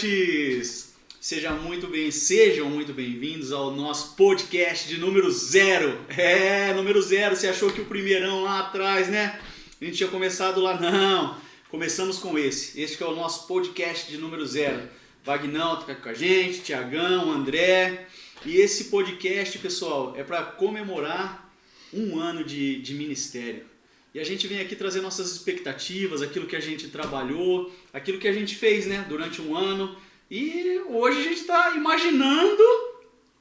fortes! Sejam muito bem-vindos ao nosso podcast de número 0. Número 0. Você achou que o primeirão lá atrás, né? A gente tinha começado lá. Não, começamos com esse. Este que é o nosso podcast de número 0. Vagnão tá com a gente, Tiagão, André. E esse podcast, pessoal, é para comemorar um ano de ministério. E a gente vem aqui trazer nossas expectativas, aquilo que a gente trabalhou, aquilo que a gente fez, né, durante um ano. E hoje a gente está imaginando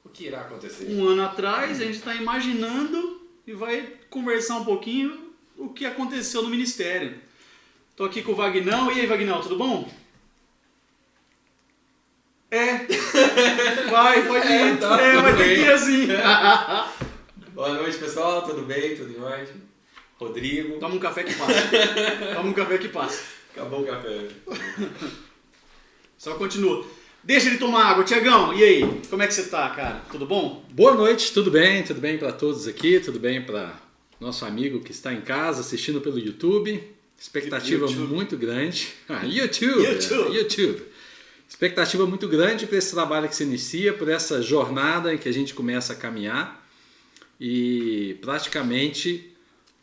o que irá acontecer. Um ano atrás, a gente está imaginando e vai conversar um pouquinho o que aconteceu no ministério. Estou aqui com o Vagnão. E aí, Vagnão, tudo bom? Pode ir. Vai ter que ir assim. Boa noite, pessoal. Tudo bem? Tudo em ordem? Rodrigo. Toma um café que passa. Acabou o café. Só continua. Deixa ele tomar água. Tiagão, e aí? Como é que você tá, cara? Tudo bom? Boa noite, tudo bem para todos aqui, tudo bem para nosso amigo que está em casa assistindo pelo YouTube. Expectativa muito grande. YouTube. Expectativa muito grande para esse trabalho que se inicia, por essa jornada em que a gente começa a caminhar. E praticamente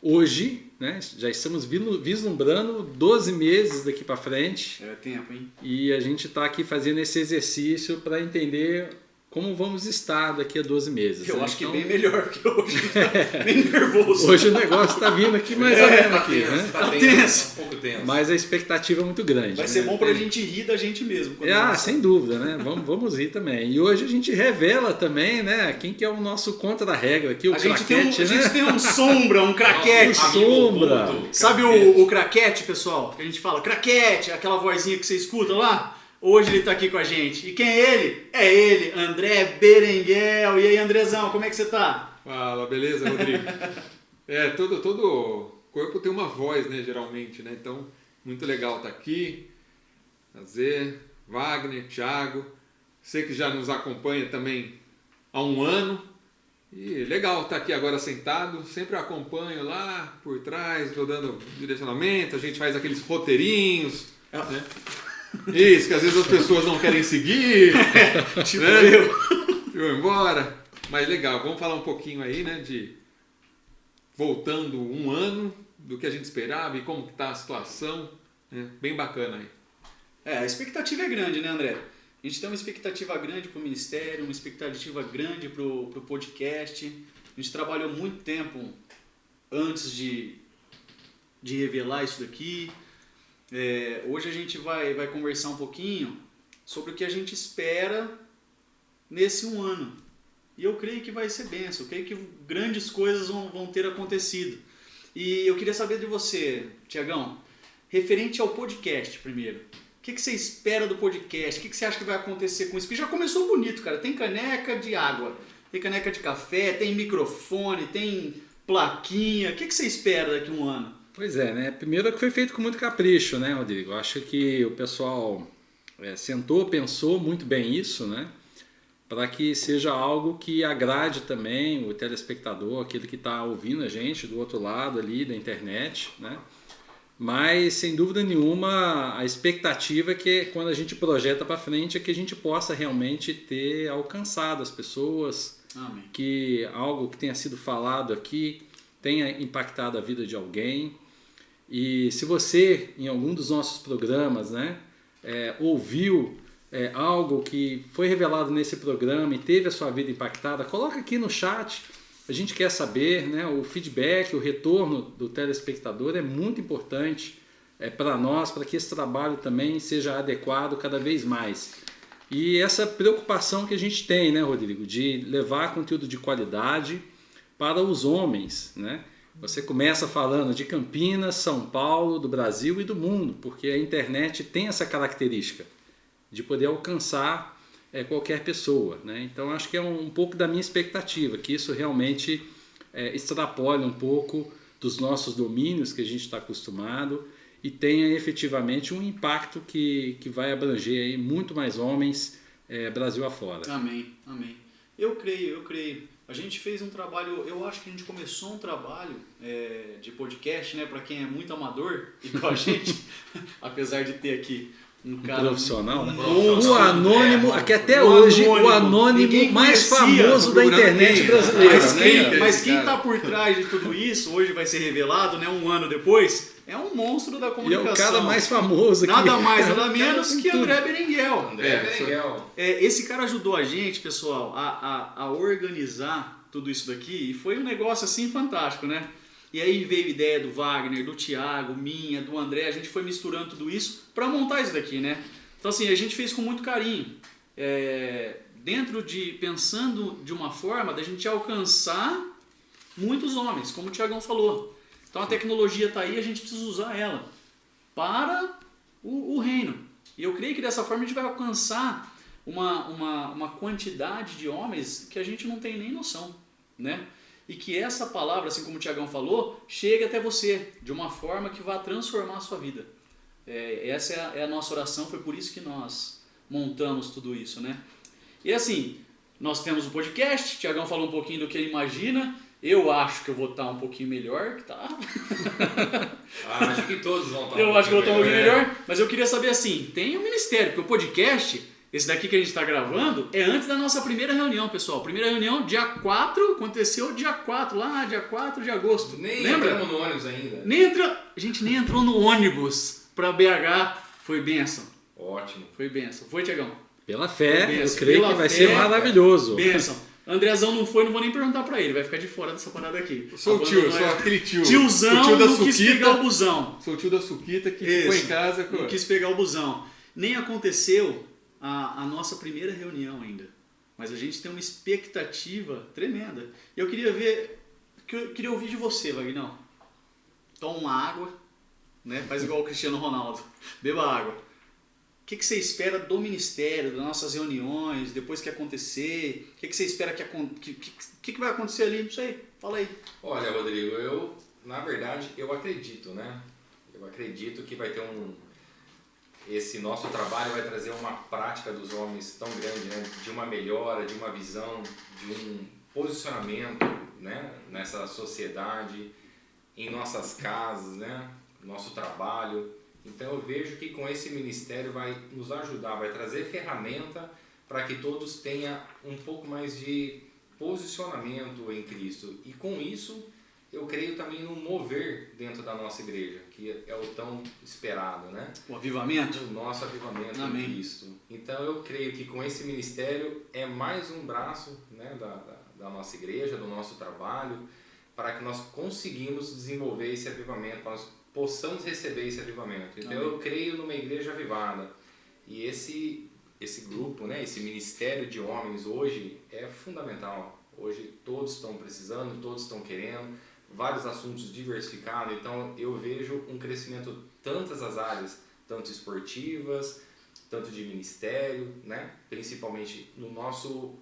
hoje, né, já estamos vislumbrando 12 meses daqui para frente. É tempo, hein? E a gente está aqui fazendo esse exercício para entender como vamos estar daqui a 12 meses. Eu acho que bem melhor, porque hoje está bem nervoso. Hoje o negócio está vindo aqui mais ou menos aqui, tenso, né? Tá tenso. Um pouco tenso. Mas a expectativa é muito grande. Vai ser bom para a gente rir da gente mesmo. Sem dúvida, né? Vamos rir também. E hoje a gente revela também, né? Quem que é o nosso contra-regra aqui, o craquete, né? A gente tem um sombra, um craquete. Sombra. Sabe o craquete, pessoal? Que a gente fala, craquete, aquela vozinha que você escuta lá. Hoje ele está aqui com a gente. E quem é ele? É ele, André Berenguel. E aí, Andrezão, como é que você tá? Fala, beleza, Rodrigo? Todo corpo tem uma voz, né, geralmente, né? Então, muito legal estar aqui. Prazer, Wagner, Thiago. Você que já nos acompanha também há um ano. E legal estar aqui agora sentado. Sempre acompanho lá por trás, estou dando direcionamento. A gente faz aqueles roteirinhos, né? Isso, que às vezes as pessoas não querem seguir, tipo né? eu. Eu embora. Mas legal, vamos falar um pouquinho aí, né, de voltando um ano, do que a gente esperava e como que tá a situação, né? Bem bacana aí. A expectativa é grande, né, André? A gente tem uma expectativa grande para o ministério, uma expectativa grande para o podcast. A gente trabalhou muito tempo antes de revelar isso daqui. Hoje a gente vai conversar um pouquinho sobre o que a gente espera nesse um ano. E eu creio que vai ser bênção, eu creio que grandes coisas vão ter acontecido. E eu queria saber de você, Tiagão, referente ao podcast primeiro. O que você espera do podcast? O que você acha que vai acontecer com isso? Porque já começou bonito, cara. Tem caneca de água, tem caneca de café, tem microfone, tem plaquinha. O que você espera daqui a um ano? Pois é, né? Primeiro que foi feito com muito capricho, né, Rodrigo? Acho que o pessoal sentou, pensou muito bem isso, né? Para que seja algo que agrade também o telespectador, aquele que está ouvindo a gente do outro lado ali da internet, né? Mas, sem dúvida nenhuma, a expectativa é que quando a gente projeta para frente é que a gente possa realmente ter alcançado as pessoas. Amém. Que algo que tenha sido falado aqui tenha impactado a vida de alguém. E se você, em algum dos nossos programas, né, ouviu algo que foi revelado nesse programa e teve a sua vida impactada, coloca aqui no chat. A gente quer saber, né, o feedback, o retorno do telespectador é muito importante para nós, para que esse trabalho também seja adequado cada vez mais. E essa preocupação que a gente tem, né, Rodrigo, de levar conteúdo de qualidade para os homens, né? Você começa falando de Campinas, São Paulo, do Brasil e do mundo, porque a internet tem essa característica de poder alcançar qualquer pessoa, né? Então acho que é um pouco da minha expectativa, que isso realmente extrapole um pouco dos nossos domínios que a gente está acostumado e tenha efetivamente um impacto que vai abranger aí muito mais homens Brasil afora. Amém, amém. Eu creio. A gente fez um trabalho, eu acho que a gente começou um trabalho de podcast, né, para quem é muito amador, igual a gente, apesar de ter aqui um profissional, né? monstro. O anônimo, que até O hoje o anônimo. anônimo Ninguém mais conhecia famoso o da programa internet dele. brasileira. Mas né? quem, mas esse quem cara? tá por trás de tudo isso, hoje vai ser revelado, né? Um ano depois, é um monstro da E é comunicação. o cara mais famoso aqui. Nada mais, nada O cara menos tem que tudo. André Berenguel. André Berenguel. Esse cara ajudou a gente, pessoal, a organizar tudo isso daqui e foi um negócio assim fantástico, né? E aí veio a ideia do Wagner, do Thiago, minha, do André, a gente foi misturando tudo isso para montar isso daqui, né? Então assim, a gente fez com muito carinho, pensando de uma forma da gente alcançar muitos homens, como o Thiagão falou. Então a tecnologia está aí, a gente precisa usar ela para o reino. E eu creio que dessa forma a gente vai alcançar uma quantidade de homens que a gente não tem nem noção, né? E que essa palavra, assim como o Thiagão falou, chegue até você de uma forma que vá transformar a sua vida. Essa é a nossa oração, foi por isso que nós montamos tudo isso, né? E assim, nós temos um podcast, o Thiagão falou um pouquinho do que ele imagina, eu acho que eu vou estar um pouquinho melhor, que tá? Acho que todos vão estar Eu acho que eu vou estar um pouquinho melhor, mas eu queria saber assim, tem um ministério, porque o podcast, esse daqui que a gente está gravando, é antes da nossa primeira reunião, pessoal. Primeira reunião, dia 4, aconteceu dia 4, lá, dia 4 de agosto. Nem lembra? entramos no ônibus ainda. A gente nem entrou no ônibus para BH, foi bênção. Ótimo. Foi bênção. Foi, Thiagão? Pela fé, Foi eu benção. creio Pela que vai fé, ser maravilhoso. Bênção. Andrezão não foi, não vou nem perguntar pra ele, vai ficar de fora dessa parada aqui. Eu sou o tio, eu sou aquele tio. Tiozão o tio da não quis Suquita. pegar o busão. Sou o tio da Suquita que ficou Isso. em casa. Não quis pegar o busão. Nem aconteceu a nossa primeira reunião ainda. Mas a gente tem uma expectativa tremenda. E eu queria queria ouvir de você, Vagnão. Toma uma água, né? Faz igual o Cristiano Ronaldo. Beba água. O que você espera do ministério, das nossas reuniões, depois que acontecer? O que você espera que vai acontecer ali? Não sei, fala aí. Olha, Rodrigo, na verdade, eu acredito, né? Eu acredito que vai ter esse nosso trabalho vai trazer uma prática dos homens tão grande, né? De uma melhora, de uma visão, de um posicionamento, né? Nessa sociedade, em nossas casas, né? Nosso trabalho. Então eu vejo que com esse ministério vai nos ajudar, vai trazer ferramenta para que todos tenham um pouco mais de posicionamento em Cristo. E com isso eu creio também no mover dentro da nossa igreja, que é o tão esperado, né? O avivamento? O nosso avivamento Amém. em Cristo. Então eu creio que com esse ministério é mais um braço, né, da nossa igreja, do nosso trabalho, para que nós conseguimos desenvolver esse avivamento, para nós possamos receber esse avivamento. Então eu creio numa igreja avivada. E esse grupo, né, esse ministério de homens hoje é fundamental. Hoje todos estão precisando, todos estão querendo, vários assuntos diversificados. Então eu vejo um crescimento tantas as áreas, tanto esportivas, tanto de ministério, né, principalmente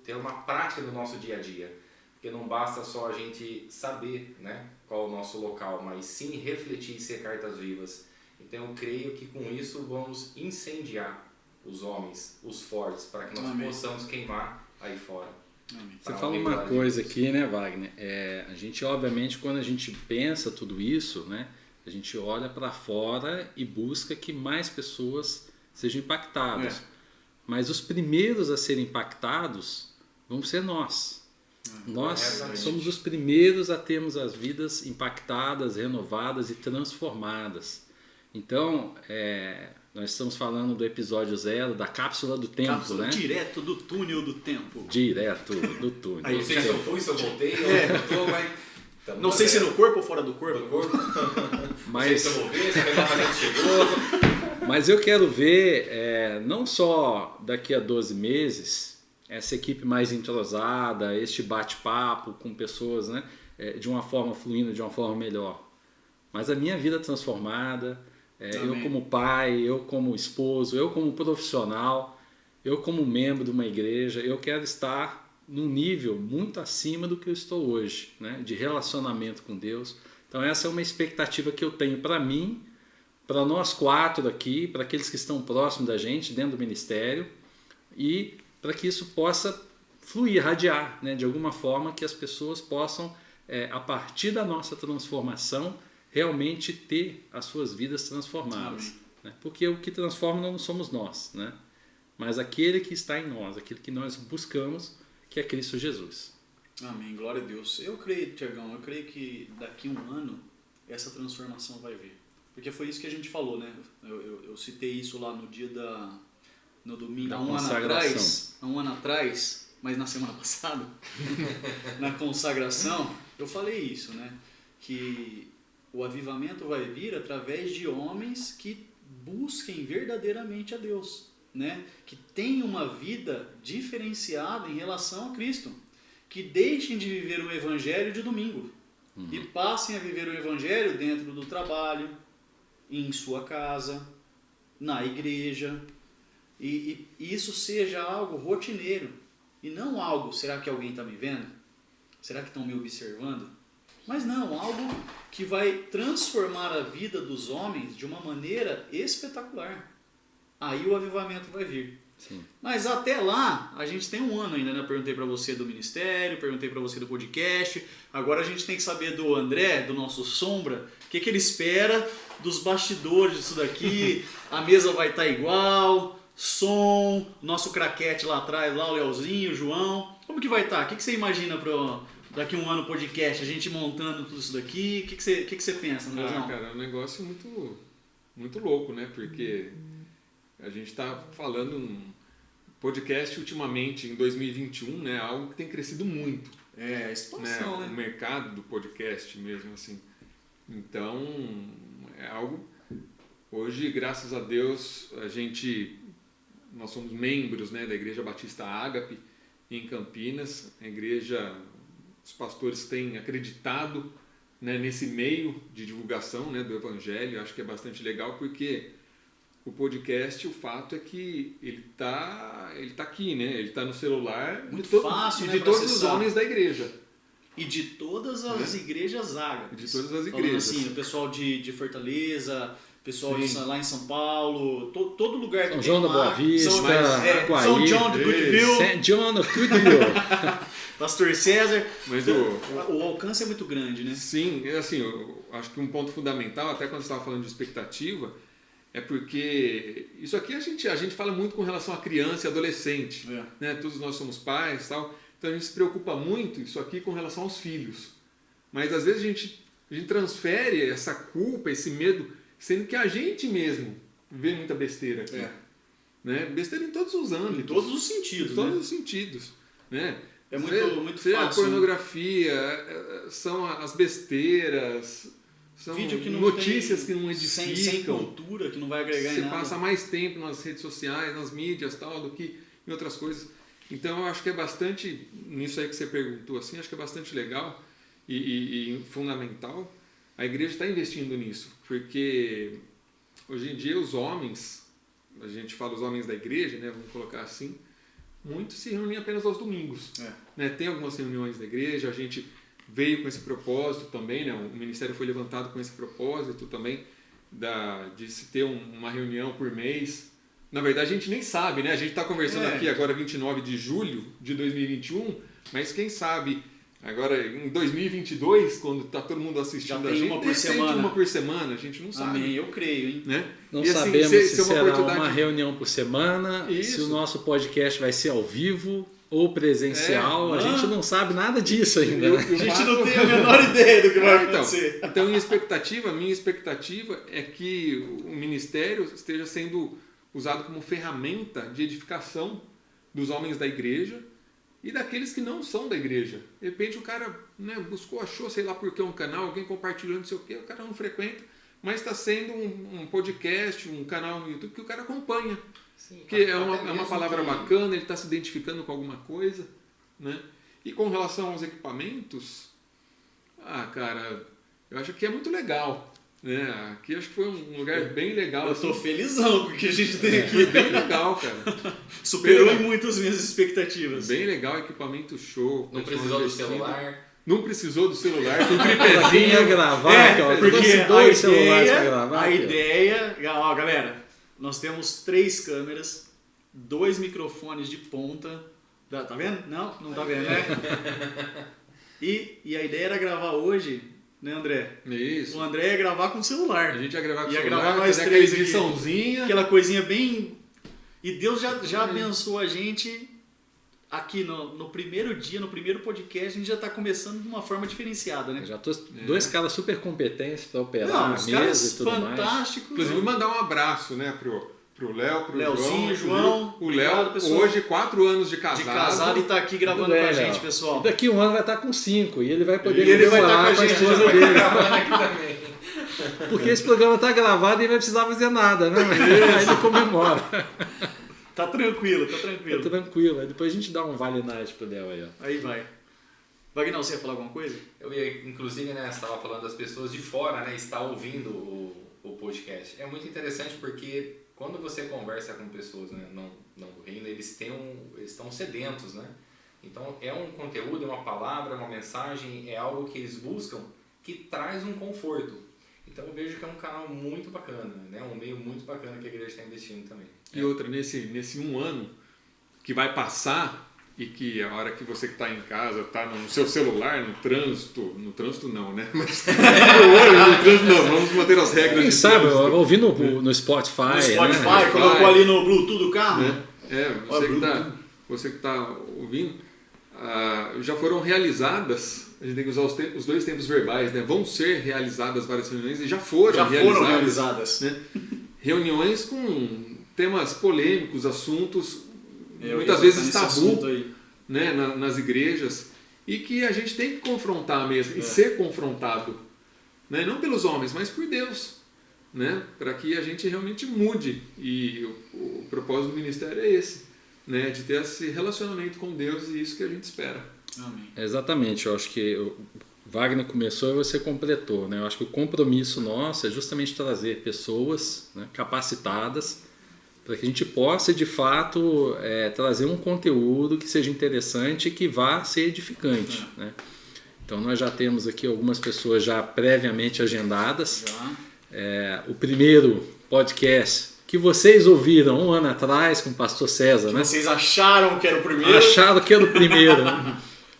ter uma prática no nosso dia a dia. Porque não basta só a gente saber, né, qual é o nosso local, mas sim refletir e ser cartas vivas. Então eu creio que com isso vamos incendiar os homens, os fortes, para que nós possamos queimar aí fora. Você fala uma coisa aqui, né, Wagner? A gente, obviamente, quando a gente pensa tudo isso, né, a gente olha para fora e busca que mais pessoas sejam impactadas. Mas os primeiros a serem impactados vão ser nós. Nós somos os primeiros a termos as vidas impactadas, renovadas e transformadas. Então, nós estamos falando do episódio 0, da cápsula do tempo, Cápsula né? Direto do túnel do tempo. Direto do túnel. Não sei se eu fui, se eu voltei, mas... Não sei se no corpo ou fora do corpo. Não sei se eu vou ver, se a renovamento chegou. Mas eu quero ver, não só daqui a 12 meses... essa equipe mais entrosada, este bate-papo com pessoas, né, de uma forma fluindo, de uma forma melhor. Mas a minha vida transformada, eu como pai, eu como esposo, eu como profissional, eu como membro de uma igreja, eu quero estar num nível muito acima do que eu estou hoje, né, de relacionamento com Deus. Então essa é uma expectativa que eu tenho para mim, para nós 4 aqui, para aqueles que estão próximos da gente, dentro do ministério, e para que isso possa fluir, irradiar, né? De alguma forma que as pessoas possam, a partir da nossa transformação, realmente ter as suas vidas transformadas. né? Porque o que transforma não somos nós, né? Mas aquele que está em nós, aquele que nós buscamos, que é Cristo Jesus. Amém, glória a Deus. Eu creio, Tiagão, eu creio que daqui a um ano essa transformação vai vir. Porque foi isso que a gente falou, né? Eu citei isso lá no dia no domingo, há um ano atrás, mas na semana passada, na consagração, eu falei isso, né? Que o avivamento vai vir através de homens que busquem verdadeiramente a Deus, né? Que tenham uma vida diferenciada em relação a Cristo, que deixem de viver o evangelho de domingo e passem a viver o evangelho dentro do trabalho, em sua casa, na igreja, e isso seja algo rotineiro e não algo, será que alguém está me vendo? Será que estão me observando? Mas não, algo que vai transformar a vida dos homens de uma maneira espetacular. Aí o avivamento vai vir. Sim. Mas até lá, a gente tem um ano ainda, né? Eu perguntei para você do ministério, perguntei para você do podcast. Agora a gente tem que saber do André, do nosso Sombra, o que ele espera dos bastidores disso daqui. A mesa vai estar igual, som, nosso craquete lá atrás, lá o Leozinho, o João. Como que vai estar? O que você imagina para daqui a um ano podcast, a gente montando tudo isso daqui? O que você pensa, Andrézão? Cara, é um negócio muito, muito louco, né? Porque a gente está falando um podcast ultimamente, em 2021, né? Algo que tem crescido muito. É, a expansão, né? O mercado do podcast mesmo, assim. Então, é algo... Hoje, graças a Deus, nós somos membros, né, da Igreja Batista Ágape, em Campinas. A igreja, os pastores têm acreditado, né, nesse meio de divulgação, né, do Evangelho. Acho que é bastante legal, porque o podcast, o fato é que ele tá aqui, né? Ele está no celular muito fácil, de todos os homens da igreja. E de todas as igrejas ágapes. De todas as falando igrejas. Assim, o pessoal de Fortaleza, pessoal lá em São Paulo, todo lugar que São tem João da Boa Vista, São John de Goodville, St. John of Goodville, Pastor César. Mas o alcance é muito grande, né? Sim, assim, eu acho que um ponto fundamental, até quando você estava falando de expectativa, é porque isso aqui a gente fala muito com relação a criança e adolescente, né? Todos nós somos pais e tal, então a gente se preocupa muito isso aqui com relação aos filhos. Mas às vezes a gente transfere essa culpa, esse medo, sendo que a gente mesmo vê muita besteira aqui. Né? Besteira em todos os âmbitos. Em todos os sentidos. Em todos os sentidos. Né? É muito fácil. A pornografia, são as besteiras, são vídeo que não notícias tem, que não edificam. Sem cultura, que não vai agregar em nada. Você passa mais tempo nas redes sociais, nas mídias, tal, do que em outras coisas. Então eu acho que é bastante, nisso aí que você perguntou, assim, acho que é bastante legal e fundamental. A igreja está investindo nisso, porque hoje em dia os homens, a gente fala os homens da igreja, né, vamos colocar assim, muitos se reúnem apenas aos domingos. Né? Tem algumas reuniões da igreja, a gente veio com esse propósito também, né? O ministério foi levantado com esse propósito também de se ter uma reunião por mês. Na verdade, a gente nem sabe, né? A gente está conversando aqui agora 29 de julho de 2021, mas quem sabe agora em 2022, quando está todo mundo assistindo a gente, uma por semana, a gente não sabe. Amém, eu creio, hein? Né? Não e, sabemos assim, se será uma reunião por semana, se o nosso podcast vai ser ao vivo ou presencial, a gente não sabe nada disso ainda. Né? A gente não tem a menor ideia do que vai acontecer. Então, minha expectativa é que o ministério esteja sendo usado como ferramenta de edificação dos homens da igreja e daqueles que não são da igreja. De repente o cara, né, buscou, achou, sei lá por que um canal, alguém compartilhou, não sei o que, o cara não frequenta, mas está sendo um podcast, um canal no YouTube que o cara acompanha. Sim, que é uma palavra bacana, ele está se identificando com alguma coisa, né? E com relação aos equipamentos, cara, eu acho que é muito legal, né? Aqui acho que foi um lugar bem legal. Eu estou felizão com o que a gente tem aqui. Foi bem legal, cara. Superou em muito as minhas expectativas. Bem legal, equipamento show. Não precisou do celular. Não precisou do celular, com tripézinho. Ia gravar, cara, porque dois celulares para gravar. A ideia, ó, galera, nós temos 3 câmeras, 2 microfones de ponta. Tá vendo? Não tá vendo, né? E a ideia era gravar hoje né, André? Isso. O André ia gravar com o celular. A gente ia gravar com o Ia celular, gravar nós fazer três aquela aqui. ediçãozinha. Aquela coisinha bem... E Deus já abençoou a gente aqui no primeiro dia, no primeiro podcast, a gente já está começando de uma forma diferenciada, né? Eu já tô dois caras super competentes para operar a Não, os mesa caras e tudo mais. fantásticos. Inclusive, né? mandar um abraço, né, pro Léo, pro Leozinho, João. O Obrigado, Léo, pessoal. hoje, 4 anos de casado. De casado e tá aqui gravando Tudo com a bem, gente, Léo. pessoal. E daqui um ano vai estar com 5 e ele vai poder E ele vai comemorar estar com a a gente, esposa vai dele. Gravando aqui também. Porque esse programa tá gravado e não vai precisar fazer nada, né? Aí ele comemora. Tá tranquilo, tá Tá tranquilo. tranquilo. Aí depois a gente dá um vale night pro Léo aí, ó. Aí vai. Vagnão, você ia falar alguma coisa? Eu ia, inclusive, né, você estava falando das pessoas de fora, né, estar ouvindo o podcast. É muito interessante porque quando você conversa com pessoas, né, não do reino, eles estão sedentos, né? Então é um conteúdo, é uma palavra, é uma mensagem, é algo que eles buscam que traz um conforto. Então eu vejo que é um canal muito bacana, né? Um meio muito bacana que a igreja está investindo também. E outra, nesse 1 ano que vai passar e que a hora que você que está em casa, está no seu celular, no trânsito não, né? Mas no trânsito não, vamos manter as regras. Quem de sabe, trânsito. ouvir no Spotify. No Spotify, né? colocou ali no Bluetooth do carro. Né? Você que está ouvindo, já foram realizadas, a gente tem que usar os 2 tempos verbais, né? Vão ser realizadas várias reuniões e já foram realizadas. Né? Reuniões com temas polêmicos, assuntos Eu muitas ia vezes tocar nesse tabu, assunto aí. né? nas igrejas, e que a gente tem que confrontar mesmo, e ser confrontado, né? Não pelos homens, mas por Deus, né? Para que a gente realmente mude. E o propósito do ministério é esse, né? De ter esse relacionamento com Deus, e isso que a gente espera. Amém. Exatamente, eu acho que o Wagner começou e você completou, né? Eu acho que o compromisso nosso é justamente trazer pessoas, né, capacitadas para que a gente possa, de fato, trazer um conteúdo que seja interessante e que vá ser edificante, né? Então nós já temos aqui algumas pessoas já previamente agendadas. O primeiro podcast que vocês ouviram 1 ano atrás com o pastor César, né? Vocês acharam que era o primeiro? Acharam que era o primeiro.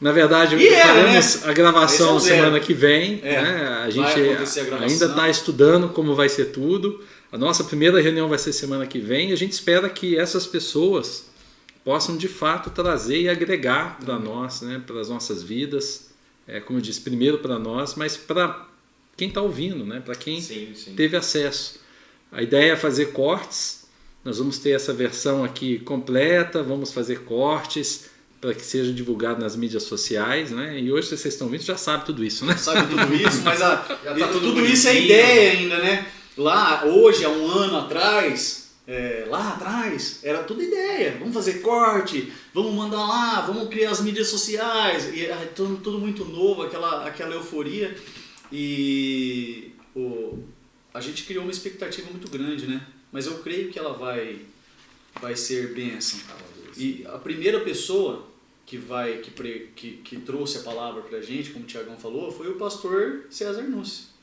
Na verdade, faremos a gravação semana que vem. Né? A gente ainda está estudando como vai ser tudo. A nossa primeira reunião vai ser semana que vem. E a gente espera que essas pessoas possam, de fato, trazer e agregar para nós, né? Para as nossas vidas. Como eu disse, primeiro para nós, mas para quem está ouvindo, né? Para quem teve acesso. A ideia é fazer cortes. Nós vamos ter essa versão aqui completa, vamos fazer cortes para que seja divulgado nas mídias sociais, né? E hoje, se vocês estão vendo, já sabe tudo isso, né? Sabe tudo isso, mas tudo bonitinho. isso é ideia ainda, né? Lá, hoje, há 1 ano atrás, lá atrás, era tudo ideia. Vamos fazer corte, vamos mandar lá, vamos criar as mídias sociais. E tudo muito novo, aquela euforia. E a gente criou uma expectativa muito grande, né? Mas eu creio que ela vai ser bênção. E a primeira pessoa que trouxe a palavra pra gente, como o Tiagão falou, foi o pastor César Nussi.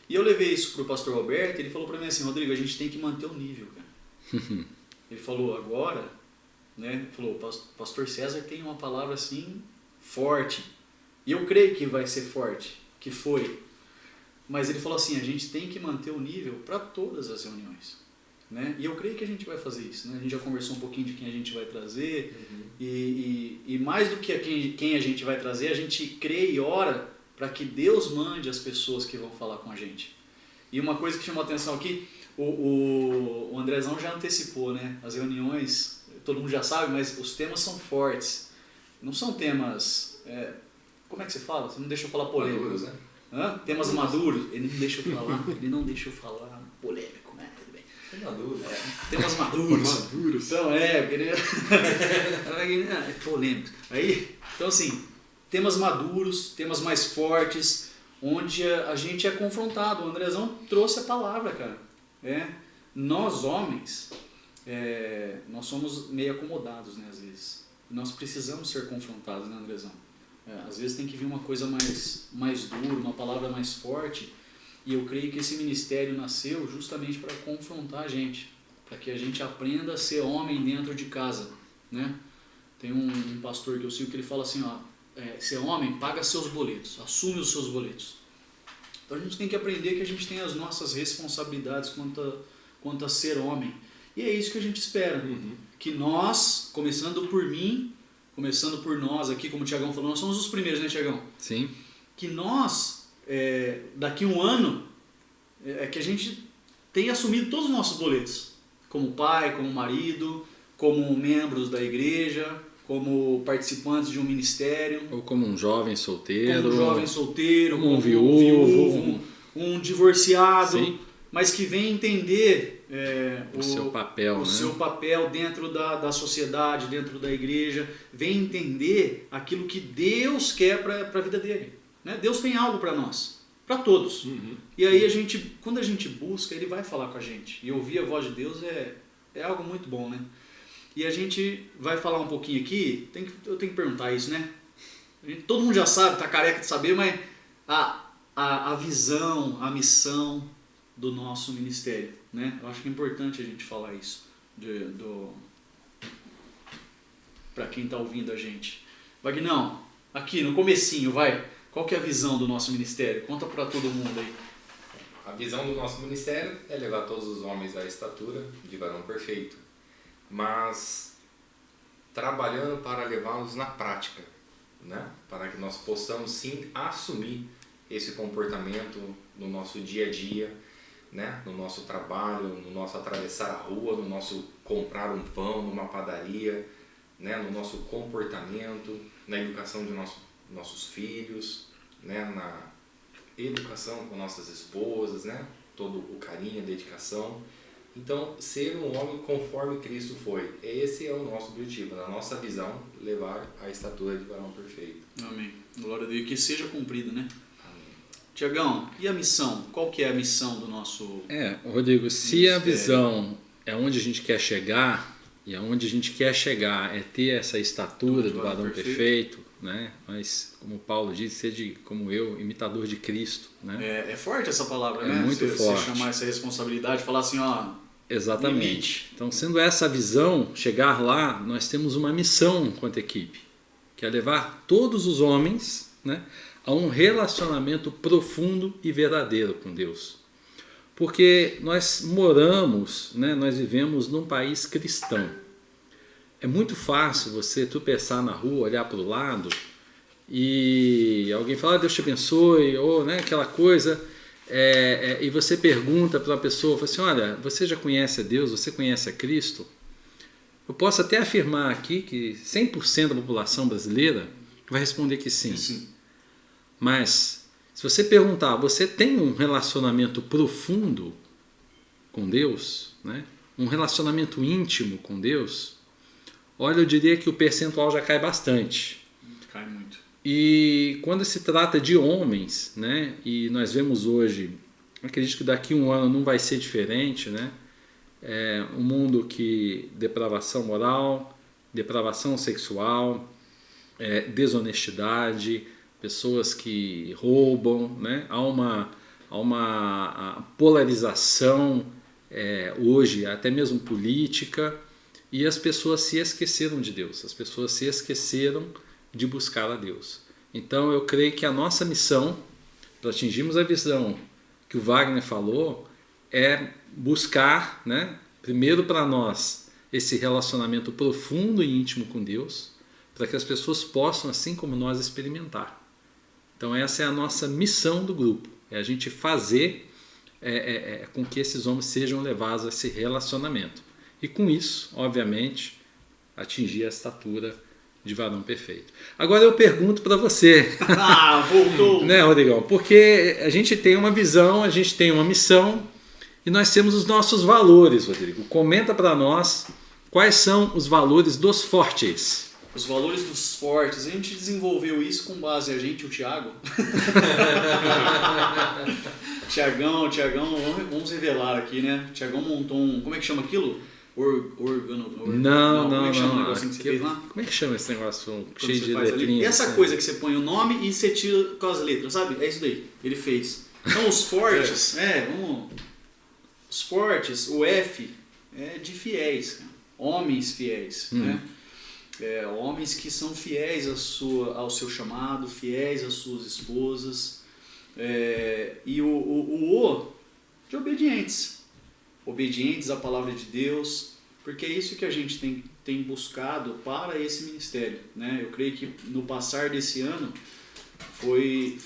E eu levei isso pro pastor Roberto, e ele falou pra mim assim: Rodrigo, a gente tem que manter o nível, cara. Ele falou, agora, né? Ele falou, o pastor César tem uma palavra assim, forte. E eu creio que vai ser forte, que foi. Mas ele falou assim, a gente tem que manter o nível para todas as reuniões. Né? E eu creio que a gente vai fazer isso. Né? A gente já conversou um pouquinho de quem a gente vai trazer. E mais do que quem a gente vai trazer, a gente crê e ora para que Deus mande as pessoas que vão falar com a gente. E uma coisa que chamou a atenção aqui, o Andrezão já antecipou, né? As reuniões, todo mundo já sabe, mas os temas são fortes. Não são temas... como é que você fala? Você não deixa eu falar polêmico. Maduros, né? Temas maduros. Ele não deixa eu falar polêmico, né? Tudo bem. Temas maduros. Então, polêmico. Então, assim, temas maduros, temas mais fortes, onde a gente é confrontado. O Andrezão trouxe a palavra, cara. Nós, homens, nós somos meio acomodados, né, às vezes. Nós precisamos ser confrontados, né, Andrezão? Às vezes tem que vir uma coisa mais dura, uma palavra mais forte. E eu creio que esse ministério nasceu justamente para confrontar a gente, para que a gente aprenda a ser homem dentro de casa, né? Tem um pastor que eu sigo que ele fala assim, ser homem, paga seus boletos, assume os seus boletos. a gente tem que aprender que a gente tem as nossas responsabilidades quanto a ser homem. E é isso que a gente espera. Que nós, começando por mim, começando por nós aqui, como o Tiagão falou, nós somos os primeiros, né, Tiagão? Sim. Que nós, daqui a um ano, que a gente tenha assumido todos os nossos boletos. Como pai, como marido, como membros da igreja, como participantes de um ministério. Ou como um jovem solteiro. Como um viúvo, um divorciado. Sim. Mas que vem entender o seu papel, o seu papel dentro da sociedade, dentro da igreja, vem entender aquilo que Deus quer para a vida dele. Né? Deus tem algo para nós, para todos. E aí quando a gente busca, Ele vai falar com a gente. E ouvir a voz de Deus é algo muito bom, né? E a gente vai falar um pouquinho aqui, eu tenho que perguntar isso, né? Todo mundo já sabe, tá careca de saber, mas a visão, a missão do nosso ministério, né? Eu acho que é importante a gente falar isso para quem está ouvindo a gente. Vagnão, aqui no comecinho, vai. Qual que é a visão do nosso ministério? Conta para todo mundo aí. A visão do nosso ministério é levar todos os homens à estatura de varão perfeito, mas trabalhando para levá-los na prática, né? Para que nós possamos sim assumir esse comportamento no nosso dia a dia, né? No nosso trabalho, no nosso atravessar a rua, no nosso comprar um pão numa padaria, né? No nosso comportamento, na educação de nossos filhos, né? Na educação com nossas esposas, né? Todo o carinho, a dedicação. Então, ser um homem conforme Cristo foi. Esse é o nosso objetivo, na nossa visão, levar a estatura de varão perfeito. Amém. Glória a Deus. Que seja cumprido, né? Tiagão, e a missão? Qual que é a missão do nosso... Rodrigo, se a visão é onde a gente quer chegar, e aonde a gente quer chegar é ter essa estatura do varão perfeito, né? Mas, como Paulo diz, ser como eu, imitador de Cristo, né? É forte essa palavra, né? Muito forte. Você chamar essa responsabilidade, falar assim, Exatamente. Limite. Então, sendo essa a visão, chegar lá, nós temos uma missão quanto equipe, que é levar todos os homens, né, a um relacionamento profundo e verdadeiro com Deus. Porque nós moramos, né, nós vivemos num país cristão. É muito fácil você tropeçar na rua, olhar para o lado e alguém falar, Deus te abençoe, ou né, aquela coisa, e você pergunta para a pessoa, fala assim, olha, você já conhece a Deus, você conhece a Cristo? Eu posso até afirmar aqui que 100% da população brasileira vai responder que sim. Sim. Mas, se você perguntar, você tem um relacionamento profundo com Deus, né? Um relacionamento íntimo com Deus? Olha, eu diria que o percentual já cai bastante. Cai muito. E quando se trata de homens, né? E nós vemos hoje, acredito que daqui a um ano não vai ser diferente, né? Um mundo que depravação moral, depravação sexual, desonestidade, pessoas que roubam, né? Há uma polarização hoje, até mesmo política, e as pessoas se esqueceram de Deus, as pessoas se esqueceram de buscar a Deus. Então eu creio que a nossa missão, para atingirmos a visão que o Wagner falou, é buscar, né? Primeiro para nós, esse relacionamento profundo e íntimo com Deus, para que as pessoas possam, assim como nós, experimentar. Então essa é a nossa missão do grupo, é a gente fazer com que esses homens sejam levados a esse relacionamento. E com isso, obviamente, atingir a estatura de varão perfeito. Agora eu pergunto para você. Voltou! Né, Rodrigão? Porque a gente tem uma visão, a gente tem uma missão e nós temos os nossos valores, Rodrigo. Comenta para nós quais são os valores dos fortes. Os valores dos fortes, a gente desenvolveu isso com base a gente, o Thiago. Tiagão, vamos revelar aqui, né? O Tiagão montou como é que chama aquilo? Não. Como é que chama o negocinho que você fez lá? Como é que chama esse negócio Quando cheio de faz letrinhas? Essa coisa que você põe o nome e você tira com as letras, sabe? É isso daí, ele fez. Então os fortes, os fortes, o F é de fiéis, cara. Homens fiéis, né? Homens que são fiéis ao seu chamado, fiéis às suas esposas. E o de obedientes. Obedientes à palavra de Deus, porque é isso que a gente tem buscado para esse ministério, né? Eu creio que no passar desse ano foi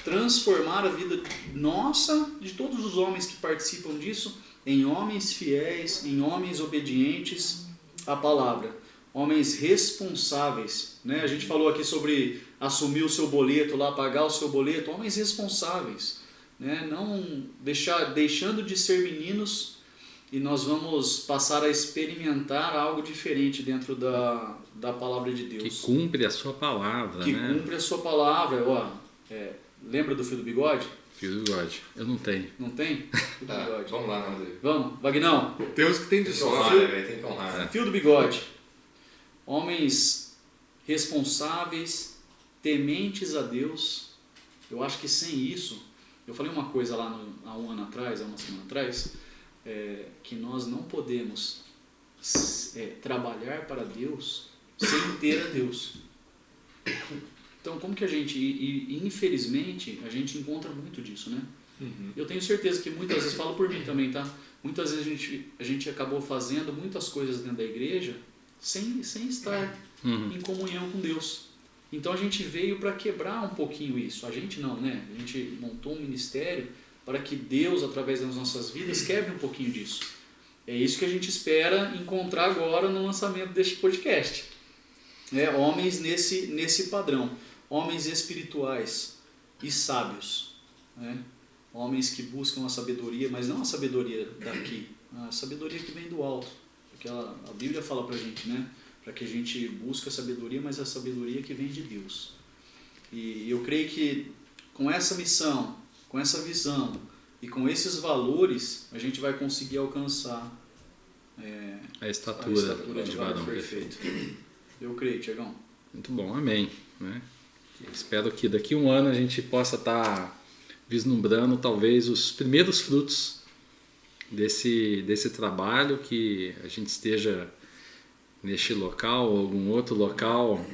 transformar a vida nossa, de todos os homens que participam disso, em homens fiéis, em homens obedientes à palavra, homens responsáveis, né? A gente falou aqui sobre assumir o seu boleto lá, pagar o seu boleto, homens responsáveis, né? Não deixando de ser meninos, e nós vamos passar a experimentar algo diferente dentro da palavra de Deus. Que cumpre a sua palavra, que né? cumpre a sua palavra. Lembra do fio do bigode? Fio do bigode. Eu não tenho. Não tem? Fio do bigode. Vamos lá, André. Vamos, Vagnão. Tem uns que tem de Tem que sobra. honrar, né, velho? Tem que honrar. Fio do bigode. Homens responsáveis, tementes a Deus. Eu acho que sem isso, eu falei uma coisa lá há uma semana atrás, que nós não podemos trabalhar para Deus sem ter a Deus. Então, como que a gente, e infelizmente, a gente encontra muito disso, né? Uhum. Eu tenho certeza que muitas vezes, falo por mim também, tá? Muitas vezes a gente acabou fazendo muitas coisas dentro da igreja sem estar em comunhão com Deus. Então a gente veio para quebrar um pouquinho isso. A gente não, né? A gente montou um ministério para que Deus, através das nossas vidas, quebre um pouquinho disso. É isso que a gente espera encontrar agora no lançamento deste podcast. Homens nesse padrão. Homens espirituais e sábios. Né? Homens que buscam a sabedoria, mas não a sabedoria daqui. A sabedoria que vem do alto. Porque a Bíblia fala para a gente, né? Para que a gente busque a sabedoria, mas a sabedoria que vem de Deus. E eu creio que com essa missão, com essa visão e com esses valores, a gente vai conseguir alcançar a estatura de varão perfeito. Eu creio, Tiagão. Muito bom, amém. Né? Espero que daqui a um ano a gente possa estar vislumbrando talvez os primeiros frutos desse trabalho, que a gente esteja neste local ou algum outro local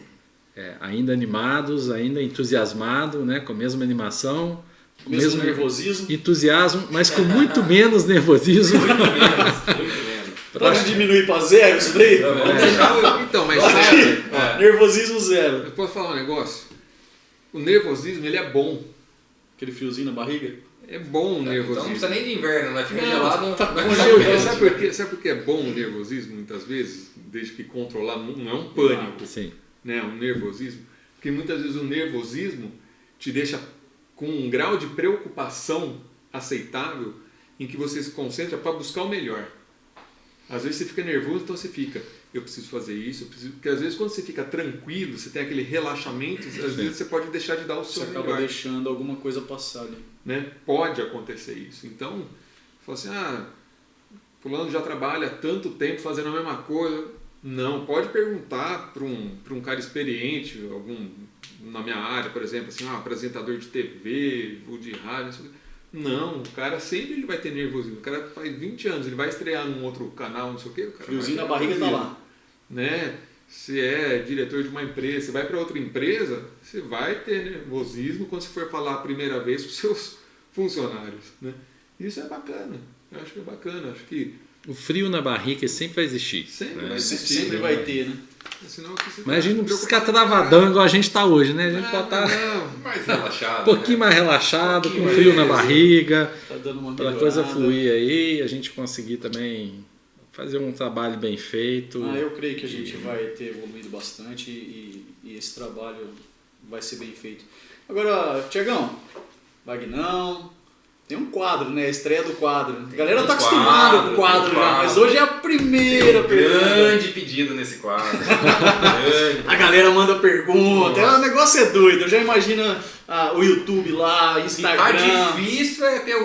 ainda animados, ainda entusiasmados, né? Com a mesma animação, com o mesmo nervosismo, entusiasmo, mas com muito menos nervosismo. Muito menos. Pode diminuir para zero isso daí? Então, mas sério, nervosismo zero. eu posso falar um negócio? O nervosismo, ele é bom. Aquele fiozinho na barriga? É bom o Então não nervosismo. precisa nem de inverno, vai ficar gelado. tá vai congelado. Sabe por que é bom o nervosismo, muitas vezes? Desde que controlado, não é um pânico, Sim. né? Um nervosismo. Porque muitas vezes o nervosismo te deixa com um grau de preocupação aceitável em que você se concentra para buscar o melhor. Às vezes você fica nervoso, então você fica, eu preciso fazer isso, porque às vezes quando você fica tranquilo, você tem aquele relaxamento, às vezes você pode deixar de dar o seu Você acaba melhor. deixando alguma coisa passar ali. Né? Pode acontecer isso. Então, fala assim, fulano já trabalha há tanto tempo fazendo a mesma coisa. Não, pode perguntar para um cara experiente, na minha área, por exemplo, assim, apresentador de TV ou de rádio. Não, o cara sempre ele vai ter nervosismo. O cara faz 20 anos, ele vai estrear num outro canal, não sei o quê. O cara Fiozinho na barriga tá lá. Né? Se é diretor de uma empresa, você vai para outra empresa, você vai ter nervosismo quando você for falar a primeira vez com seus funcionários. Né? Isso é bacana. Eu acho que é bacana. Acho que O frio na barriga sempre vai existir. sempre né? vai existir. Sempre vai ter, né? Senão que você Mas a gente não precisa ficar preocupado. travadão igual a gente está hoje, né? A gente pode estar Não, mais relaxado. um pouquinho mais relaxado, com frio na barriga, Tá dando uma para a melhorada. coisa fluir aí, a gente conseguir também fazer um trabalho bem feito. Eu creio que a gente vai ter evoluído bastante e esse trabalho vai ser bem feito. Agora, Tiagão, Vagnão, tem um quadro, né? A estreia do quadro. A galera tá acostumada com o quadro já, mas hoje é a primeira pergunta. Grande pedido nesse quadro. Grande. A galera manda pergunta, o negócio é doido. Eu já imagino o YouTube lá, E Instagram. tá difícil ter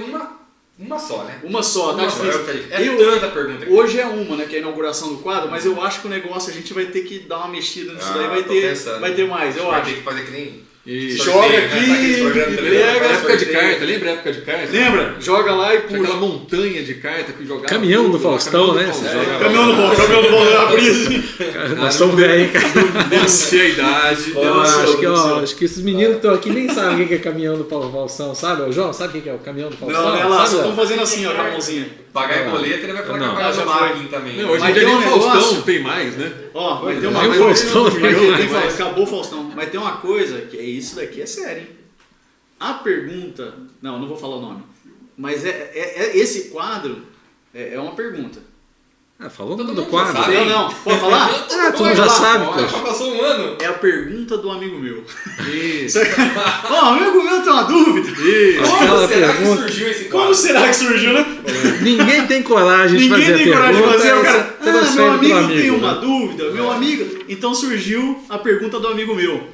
uma só, né? Uma só, tá Uma só, difícil. é Eu- tanta pergunta aqui. Hoje é uma, né? Que é a inauguração do quadro, mas eu acho que o negócio a gente vai ter que dar uma mexida nisso daí, Tô vai pensando. ter mais, eu Vai acho. ter que fazer que nem Isso. Joga Sorteio, aqui né? Sabe aqueles programas e de televisão pega. que Época de sorteio? carta, lembra a época de carta? Lembra? Joga lá e Tinha puxa. aquela montanha de carta que jogava. Caminhão do tudo, Faustão, caminhão né? do Você Faustão. jogava. Caminhão do Valdeir, abrir assim. Cara, nós somos velhos, cara. Denunciei a idade. Acho que esses meninos que estão aqui nem sabem o que é caminhão do Faustão, sabe? O João, sabe o que é o caminhão do Faustão? Não, né, lá, Sabe, só Léo? estão fazendo assim, ó, com a mãozinha. Pagar em boleto, ele vai falar Não. que vai Já pagar foi. Magin também. Não, hoje em Mas dia tem nem um o Faustão negócio- não tem mais, né? Ó, mas tem Nem uma o coisa. Faustão não tem Tem acabou o Faustão. Mas tem uma coisa que é isso daqui é sério, hein? A pergunta. Não vou falar o nome. Mas esse quadro é uma pergunta. Ah, falou Todo do mundo quadro. já sabe. Não, pode falar? Ah, tu já sabe, Já poxa. passou um ano. É a pergunta do amigo meu. Isso. Ó, amigo meu tem uma dúvida. Isso. Aquela Como será pergunta. que surgiu esse Como quadro? será que surgiu, né? Ninguém tem coragem de Ninguém fazer tem a coragem de pergunta. fazer. O cara, você transfere meu pro amigo tem uma né? dúvida, meu amigo. Então surgiu a pergunta do amigo meu.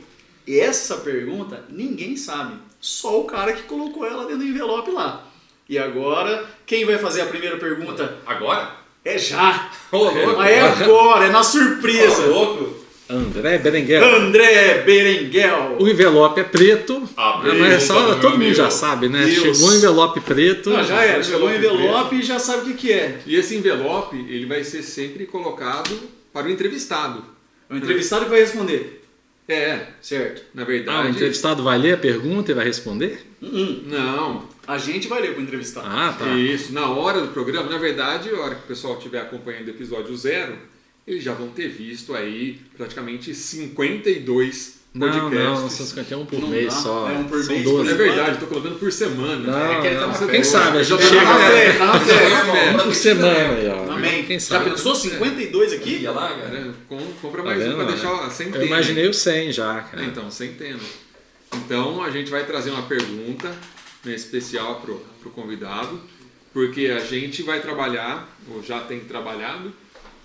E essa pergunta ninguém sabe. Só o cara que colocou ela dentro do envelope lá. E agora, quem vai fazer a primeira pergunta? Agora? É já. Ô, louco. Mas é agora, é na Ô, surpresa. louco. André Berenguel. André Berenguel. O envelope é preto. A Mas pergunta essa hora do todo meu mundo já amigo. sabe, né? Deus. Chegou o envelope preto. Não, já era. Chegou o envelope e já sabe o que é. E esse envelope, ele vai ser sempre colocado para o entrevistado. O entrevistado que vai responder. É, Certo. na Ah, o verdade. entrevistado vai ler a pergunta e vai responder? Não. A gente vai ler pro entrevistado. Ah, tá. Isso, na hora do programa, na verdade, a hora que o pessoal estiver acompanhando o episódio 0, eles já vão ter visto aí praticamente 52 podcasts. Não, são 51 por Não mês dá. só. É um por São mês, 12. É verdade, estou colocando por semana. Não, É que ele tá na quem fé. sabe, a Já gente tá chega na fé. Tá na fé. um por semana aí, ó. Amém. Quem Já sabe? pensou 52 aqui? Ia lá, cara. Né? Compra Tá mais um vendo, para né? deixar a centena. Eu imaginei o 100 já, cara. Então, centena. Então, a gente vai trazer uma pergunta, né, especial para o convidado, porque a gente vai trabalhar, ou já tem trabalhado,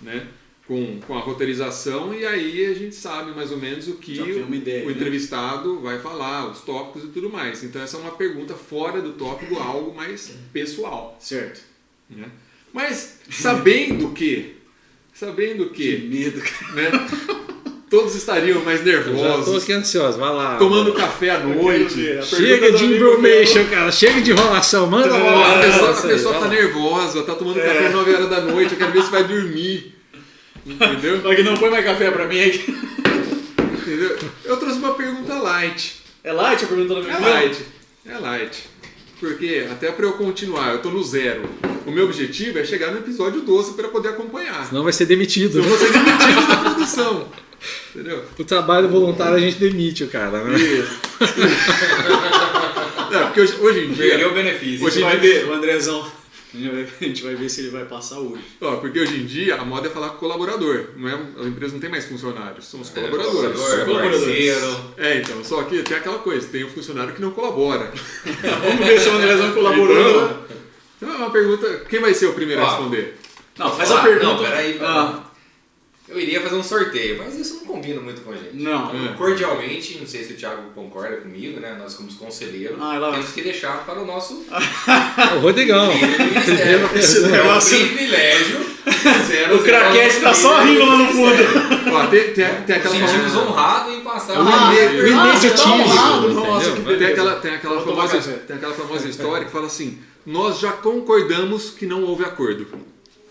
né, com a roteirização, e aí a gente sabe mais ou menos o que Já tem uma ideia, o né? entrevistado vai falar, os tópicos e tudo mais. Então, essa é uma pergunta fora do tópico, algo mais pessoal. Certo. Né? Mas, sabendo que, Que medo, cara. né, todos estariam mais Eu já tô nervosos, aqui ansioso, vai lá. tomando café à Eu quero noite. ver. A Chega pergunta do de amigo information, cara. Chega de enrolação. Manda Tá, lá. A pessoa tá nervosa, tá tomando café às 9 horas da noite, eu quero ver se vai dormir. Entendeu? meu. Só que não põe mais café pra mim aqui. Entendeu? Eu trouxe uma pergunta light. É light a pergunta do amigo É meu? light. É light. Porque, até pra eu continuar, eu tô no 0. O meu objetivo é chegar no episódio 12 para poder acompanhar. Senão vai ser demitido. Eu vou ser demitido da produção. Entendeu? O trabalho voluntário a gente demite o cara, né? Isso. Não, porque hoje em dia. Perdeu o benefício. A gente vai ver, o Andrezão. A gente vai ver se ele vai passar hoje. Ó, porque hoje em dia a moda é falar com o colaborador. Não é, a empresa não tem mais funcionários, são os colaboradores. Colaboradores. Parceiro. Então, só que tem aquela coisa, tem um funcionário que não colabora. Vamos ver se o Andrezão colaborou. Então é uma pergunta, quem vai ser o primeiro a Ó. responder? Não, faz a pergunta. Não, peraí. Ah, Eu iria fazer um sorteio, mas isso não combina muito com a gente. não. É. Cordialmente, não sei se o Thiago concorda comigo, né? Nós como conselheiro, Lá. temos que deixar para o nosso O Rodrigão. ministério. Esse É um negócio. privilégio. O craquete tá só rindo lá no fundo. Ó, tem aquela Sentimos famosa, honrados em passar Ah, uma o você tá ineditismo, honrado, nossa, que entendeu? beleza. tem aquela Vou tomar famosa, café. tem aquela famosa história que fala assim, nós já concordamos que não houve acordo.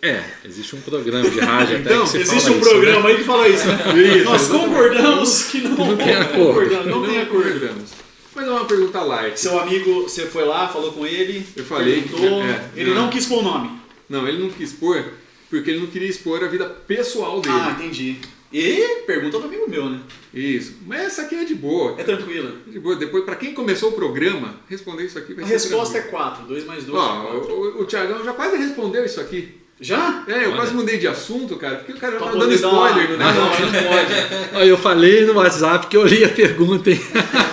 É, existe um programa de rádio Então, até que você Existe fala um isso, programa né? aí que fala isso, né? Isso, Nós exatamente. concordamos que não tem acordo. concordamos, não tem acordo. concordamos. Mas é uma pergunta light. Seu amigo, você foi lá, falou com ele, Eu falei, perguntou, ele não. não quis pôr o nome. Não, ele não quis expor, porque ele não queria expor a vida pessoal dele. Ah, entendi. E pergunta do amigo meu, né? Isso. Mas essa aqui é de boa. É tranquila. De boa. Depois, pra quem começou o programa, responder isso aqui vai A ser resposta tranquilo. é 4, 2 mais 2 Ó, é 4. o Thiagão já quase respondeu isso aqui. Já? É, eu Olha. quase mudei de assunto, cara, porque o cara já Pra tá poder dando dar uma- spoiler no Não, negócio. não pode. Ó, eu falei no WhatsApp que eu li a pergunta, hein?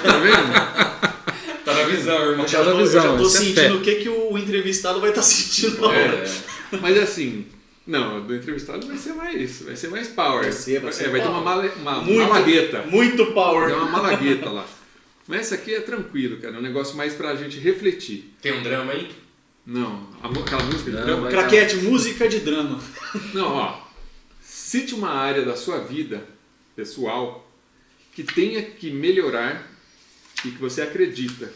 Tá vendo? Tá na visão, irmão. Eu já tô, Tá na visão, eu já tô isso é sentindo fé. o que o entrevistado vai estar sentindo na hora. É. Mas assim, não, do entrevistado vai ser mais power. Vai ser vai power. ter uma Muito. malagueta. Muito Vai power. ter uma malagueta lá. Mas essa aqui é tranquilo, cara, é um negócio mais pra gente refletir. Tem um drama aí? Não, aquela música de Não, drama. vai- Craquete, música de drama. Não, ó. Cite uma área da sua vida pessoal que tenha que melhorar e que você acredita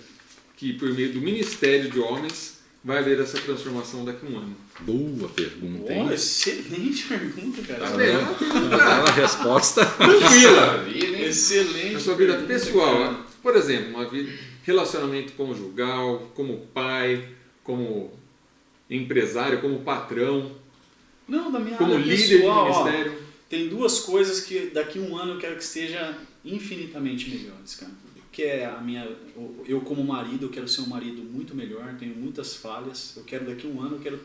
que por meio do ministério de homens vai haver essa transformação daqui a um ano? Boa pergunta, hein? Boa, excelente pergunta, cara. Tá vendo? Aquela resposta. Tranquila. Excelente. Na sua vida pergunta, pessoal, cara. por exemplo, uma vida, relacionamento conjugal, como pai, como empresário, como patrão, Não, da minha como área líder pessoal, de ó, ministério. tem duas coisas que daqui a um ano eu quero que sejam infinitamente melhores, cara. Que é a minha, eu como marido, eu quero ser um marido muito melhor, tenho muitas falhas. Eu quero daqui a um ano, quero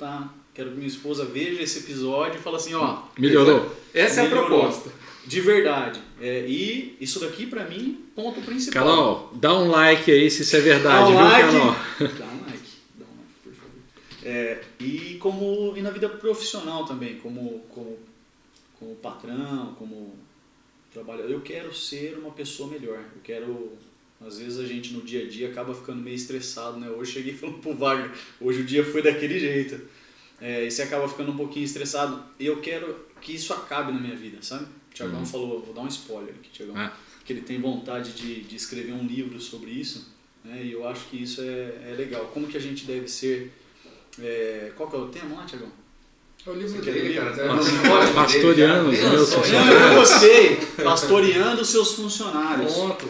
que minha esposa veja esse episódio e fale assim, ó, Melhorou. Essa é a melhorou. proposta. De verdade. E isso daqui pra mim, ponto principal. Carol, dá um like aí se isso é verdade, Dá um viu, like. Carol? Dá um like, por favor. E na vida profissional também, como patrão, como trabalhador, eu quero ser uma pessoa melhor. Eu quero, às vezes a gente no dia a dia acaba ficando meio estressado, né? Hoje cheguei falando pro Wagner, hoje o dia foi daquele jeito. E você acaba ficando um pouquinho estressado. E eu quero que isso acabe na minha vida, sabe? O Thiagão falou, vou dar um spoiler aqui, Thiagão, que ele tem vontade de escrever um livro sobre isso, né? E eu acho que isso é legal. Como que a gente deve ser... qual que é o tema lá, Thiagão? É o livro Você quer dele, ler? cara. Pastoreando os meus Não, funcionários. eu gostei. Pastoreando os seus funcionários. Pronto.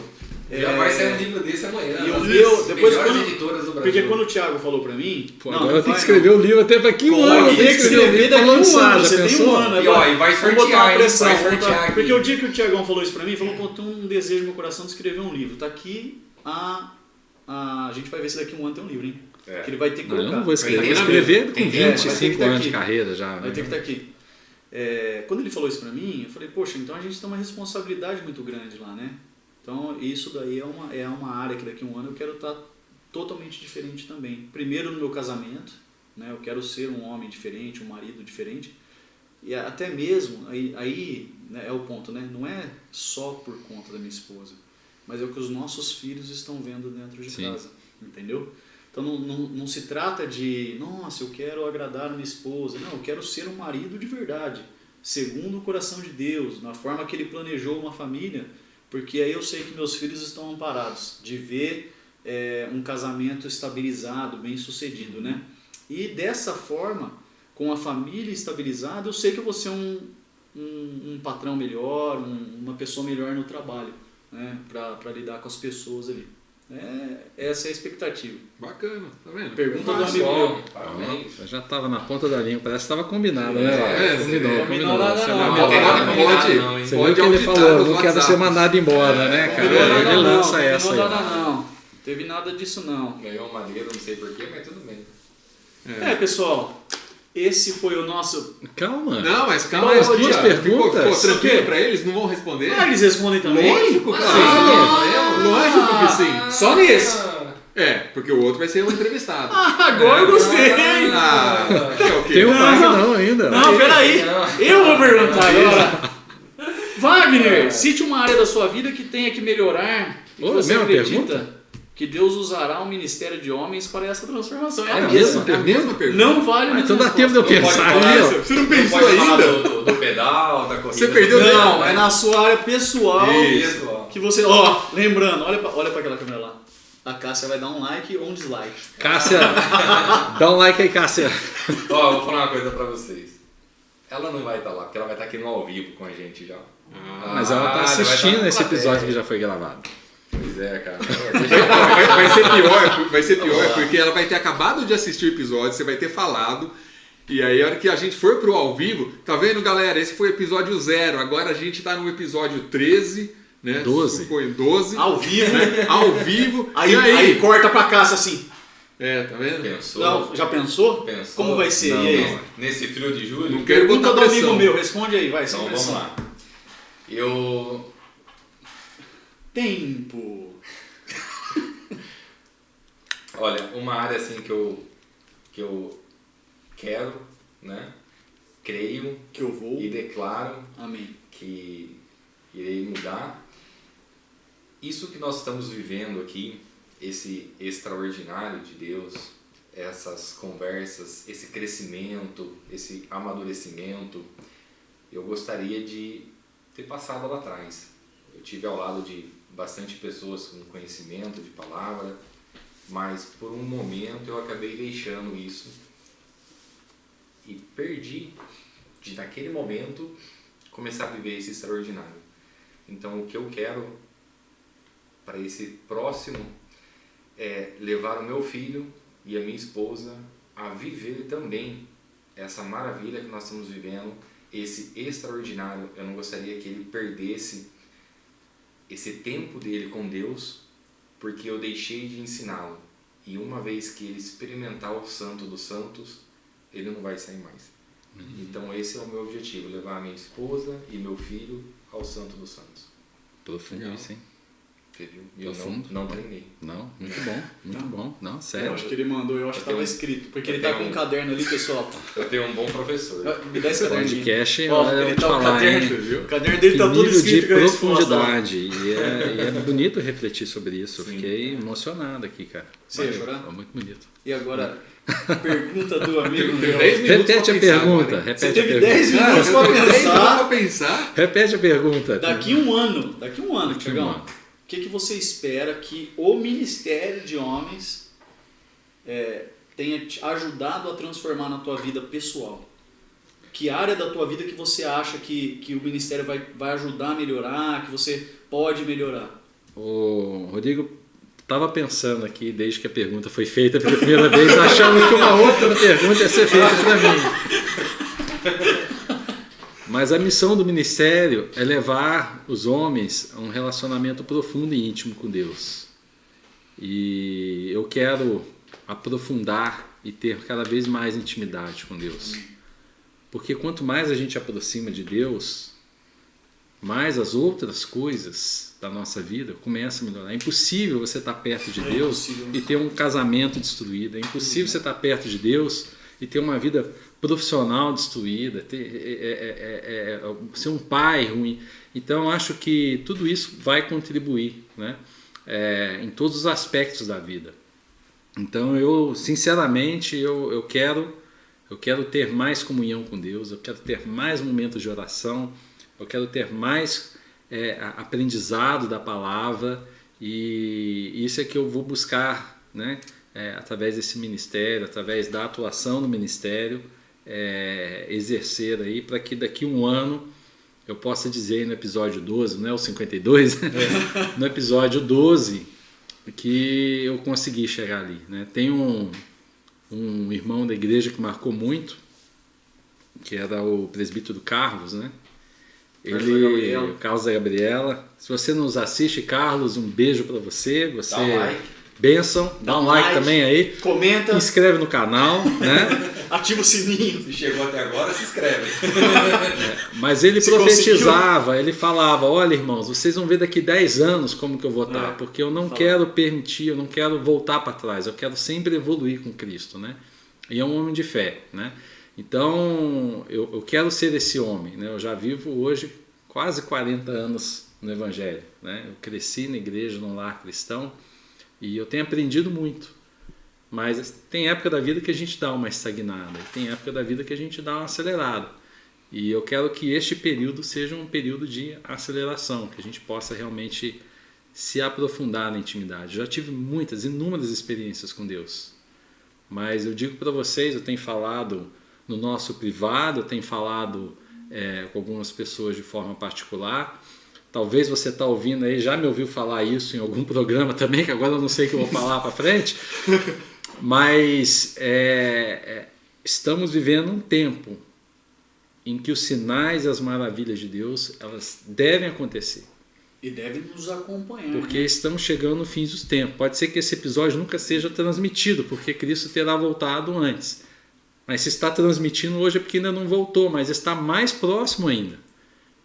Já vai sair um livro desse amanhã. E o As meu, depois melhores quando, editoras do Brasil. porque quando o Thiago falou pra mim... Pô, não, agora não eu tenho vai, que escrever não. o livro até daqui um Pô, ano. Eu tem tenho que escrever pra daqui um lançar, ano. já Você tem pensou? um ano. E ó, e vai Vamos botar sortear, uma hein? pressão. Vai vamos sortear botar- aqui. Porque o dia que o Thiagão falou isso pra mim, falou que eu tenho um desejo no meu coração de escrever um livro. Tá aqui a gente vai ver se daqui a um ano tem um livro, hein? Que ele vai ter que Não, colocar. eu não vou escrever. Tem Vou que escrever tem com que- vai ter 25 que tá anos aqui. de carreira já. Vai né? ter que estar aqui. Quando ele falou isso pra mim, eu falei, poxa, então a gente tem uma responsabilidade muito grande lá, né? Então isso daí é uma área que daqui a um ano eu quero estar totalmente diferente também. Primeiro no meu casamento, né? Eu quero ser um homem diferente, um marido diferente. E até mesmo, aí né, é o ponto, né? Não é só por conta da minha esposa, mas é o que os nossos filhos estão vendo dentro de Sim. casa, entendeu? Então não se trata de, nossa, eu quero agradar a minha esposa. Não, eu quero ser um marido de verdade, segundo o coração de Deus, na forma que Ele planejou uma família, porque aí eu sei que meus filhos estão amparados de ver um casamento estabilizado, bem sucedido, né? E dessa forma, com a família estabilizada, eu sei que eu vou ser um patrão melhor, uma pessoa melhor no trabalho, né? Para lidar com as pessoas ali. Essa é a expectativa. Bacana, tá vendo? Pergunta do Fácil. amigo meu. Parabéns. Eu já estava na ponta da língua, parece que estava combinado, né? Combinou nada, Você não. viu Não tem nada que combinado, não, hein? Você viu que ele auditar falou, os não quero WhatsApps. ser mandado embora, né, cara? Ele lança essa aí. ó. Não, teve nada disso não. Ganhou madeira, não sei porquê, mas tudo bem. Pessoal, esse foi o nosso... Calma. Não, mas calma, Mais aí, duas Ficou perguntas. tranquilo pra eles? Não vão responder? eles respondem também? Lógico que sim. Lógico que sim. Só nesse. Porque o outro vai ser um entrevistado. Agora eu gostei. É o quê? Tem um Wagner ainda. Não, peraí. Eu vou perguntar agora. Wagner, cite uma área da sua vida que tenha que melhorar e que Ô, você mesma acredita pergunta? que Deus usará o ministério de homens para essa transformação. É a É a mesma. mesma É a mesma pergunta. Não vale a Então mesma dá tempo de eu resposta. pensar pode ali, falar ó. Você não Não pensou pode falar ainda? do pedal, da corrida. Você perdeu do- tempo. Não, é na sua área pessoal Isso. que você... lembrando, olha pra aquela câmera lá. A Cássia vai dar um like ou um dislike. Cássia, dá um like aí, Cássia. Ó, eu vou falar uma coisa pra vocês. Ela não vai estar lá, porque ela vai estar aqui no ao vivo com a gente já. Mas ela tá vai assistindo estar na esse episódio plateia. que já foi gravado. Pois é, cara. Vai ser pior porque ela vai ter acabado de assistir o episódio, você vai ter falado. E aí, a hora que a gente for pro ao vivo, tá vendo, galera? Esse foi o episódio 0. Agora a gente tá no episódio 13, né? 12. Foi 12. Ao vivo. Né? Ao vivo. Aí, e aí corta pra Cássia assim. Tá vendo? Pensou? Não, já pensou? Pensou? Como vai ser? Não, E aí? não. Nesse frio de julho? Não quero Pergunta botar do pressão. amigo meu, responde aí, vai. sem Então vamos pressão. lá. Eu... Tempo. Olha, uma área assim que eu quero, né? Creio Que eu vou. e declaro Amém. que irei mudar. Isso que nós estamos vivendo aqui, esse extraordinário de Deus, essas conversas, esse crescimento, esse amadurecimento, eu gostaria de ter passado lá atrás. Eu tive ao lado de bastante pessoas com conhecimento de palavra, mas por um momento eu acabei deixando isso e perdi de naquele momento começar a viver esse extraordinário. Então o que eu quero para esse próximo é levar o meu filho e a minha esposa a viver também essa maravilha que nós estamos vivendo, esse extraordinário. Eu não gostaria que ele perdesse esse tempo dele com Deus, porque eu deixei de ensiná-lo. E uma vez que ele experimentar o Santo dos Santos, ele não vai sair mais. Então esse é o meu objetivo, levar a minha esposa e meu filho ao Santo dos Santos. Profundo isso, hein? Entendeu? E eu Profundo. não treinei. Não, muito bom, muito bom. Não, Eu sério. acho que ele mandou, eu acho que estava escrito. Porque ele tá com um caderno ali, pessoal. Eu tenho um bom professor. Me dá esse caderninho. Podcast, Ó, olha, eu ele vou te tá com o falar, hein? caderno. O caderno dele Que tá todo nível escrito de com a resposta lá. profundidade. E é bonito refletir sobre isso. Eu Sim. fiquei emocionado aqui, cara. Você ia Valeu, chorar? foi muito bonito. E agora, pergunta do amigo Tem meu. 10 minutos Repete pra a pensar pergunta. agora, hein? Repete Você a teve pergunta. 10 Cara, minutos eu pra tenho 10 minutos pensar. pra pensar. Repete a pergunta. Daqui um ano, Daqui um Tiagão, ano. o que você espera que o Ministério de Homens tenha te ajudado a transformar na tua vida pessoal? Que área da tua vida que você acha que o Ministério vai ajudar a melhorar, que você pode melhorar? O Rodrigo estava pensando aqui, desde que a pergunta foi feita pela primeira vez, achando que uma outra pergunta ia ser feita para mim. Mas a missão do ministério é levar os homens a um relacionamento profundo e íntimo com Deus. E eu quero aprofundar e ter cada vez mais intimidade com Deus. Porque quanto mais a gente aproxima de Deus, mais as outras coisas da nossa vida começam a melhorar. É impossível você estar perto de Deus e ter um casamento destruído. É impossível você estar perto de Deus e ter uma vida profissional destruída, ser um pai ruim. Então, eu acho que tudo isso vai contribuir, né? Em todos os aspectos da vida. Então, eu, sinceramente, eu quero ter mais comunhão com Deus, eu quero ter mais momentos de oração, eu quero ter mais aprendizado da palavra, e isso é que eu vou buscar, né? Através desse ministério, através da atuação no ministério, exercer aí, para que daqui a um ano eu possa dizer no episódio 12, não é o 52, no episódio 12, que eu consegui chegar ali, né? Tem um irmão da igreja que marcou muito, que era o presbítero Carlos, né? Carlos da Gabriela. Se você nos assiste, Carlos, um beijo para você. Dá um like. Bênção, dá um like também aí. Comenta. Inscreve no canal, né? Ativa o sininho. Se chegou até agora, se inscreve. Mas ele profetizava, ele falava, olha irmãos, vocês vão ver daqui 10 anos como que eu vou estar, porque eu não quero permitir, eu não quero voltar para trás, eu quero sempre evoluir com Cristo, né? E é um homem de fé, né? Então, eu quero ser esse homem, né? Eu já vivo hoje quase 40 anos no Evangelho, né? Eu cresci na igreja, num lar cristão, e eu tenho aprendido muito. Mas tem época da vida que a gente dá uma estagnada, tem época da vida que a gente dá uma acelerada. E eu quero que este período seja um período de aceleração, que a gente possa realmente se aprofundar na intimidade. Eu já tive inúmeras experiências com Deus. Mas eu digo para vocês, eu tenho falado no nosso privado, eu tenho falado com algumas pessoas de forma particular. Talvez você está ouvindo aí, já me ouviu falar isso em algum programa também, que agora eu não sei o que eu vou falar para frente. Mas estamos vivendo um tempo em que os sinais e as maravilhas de Deus, elas devem acontecer. E devem nos acompanhar. Porque né? estamos chegando no fim dos tempos. Pode ser que esse episódio nunca seja transmitido, porque Cristo terá voltado antes. Mas se está transmitindo hoje é porque ainda não voltou, mas está mais próximo ainda.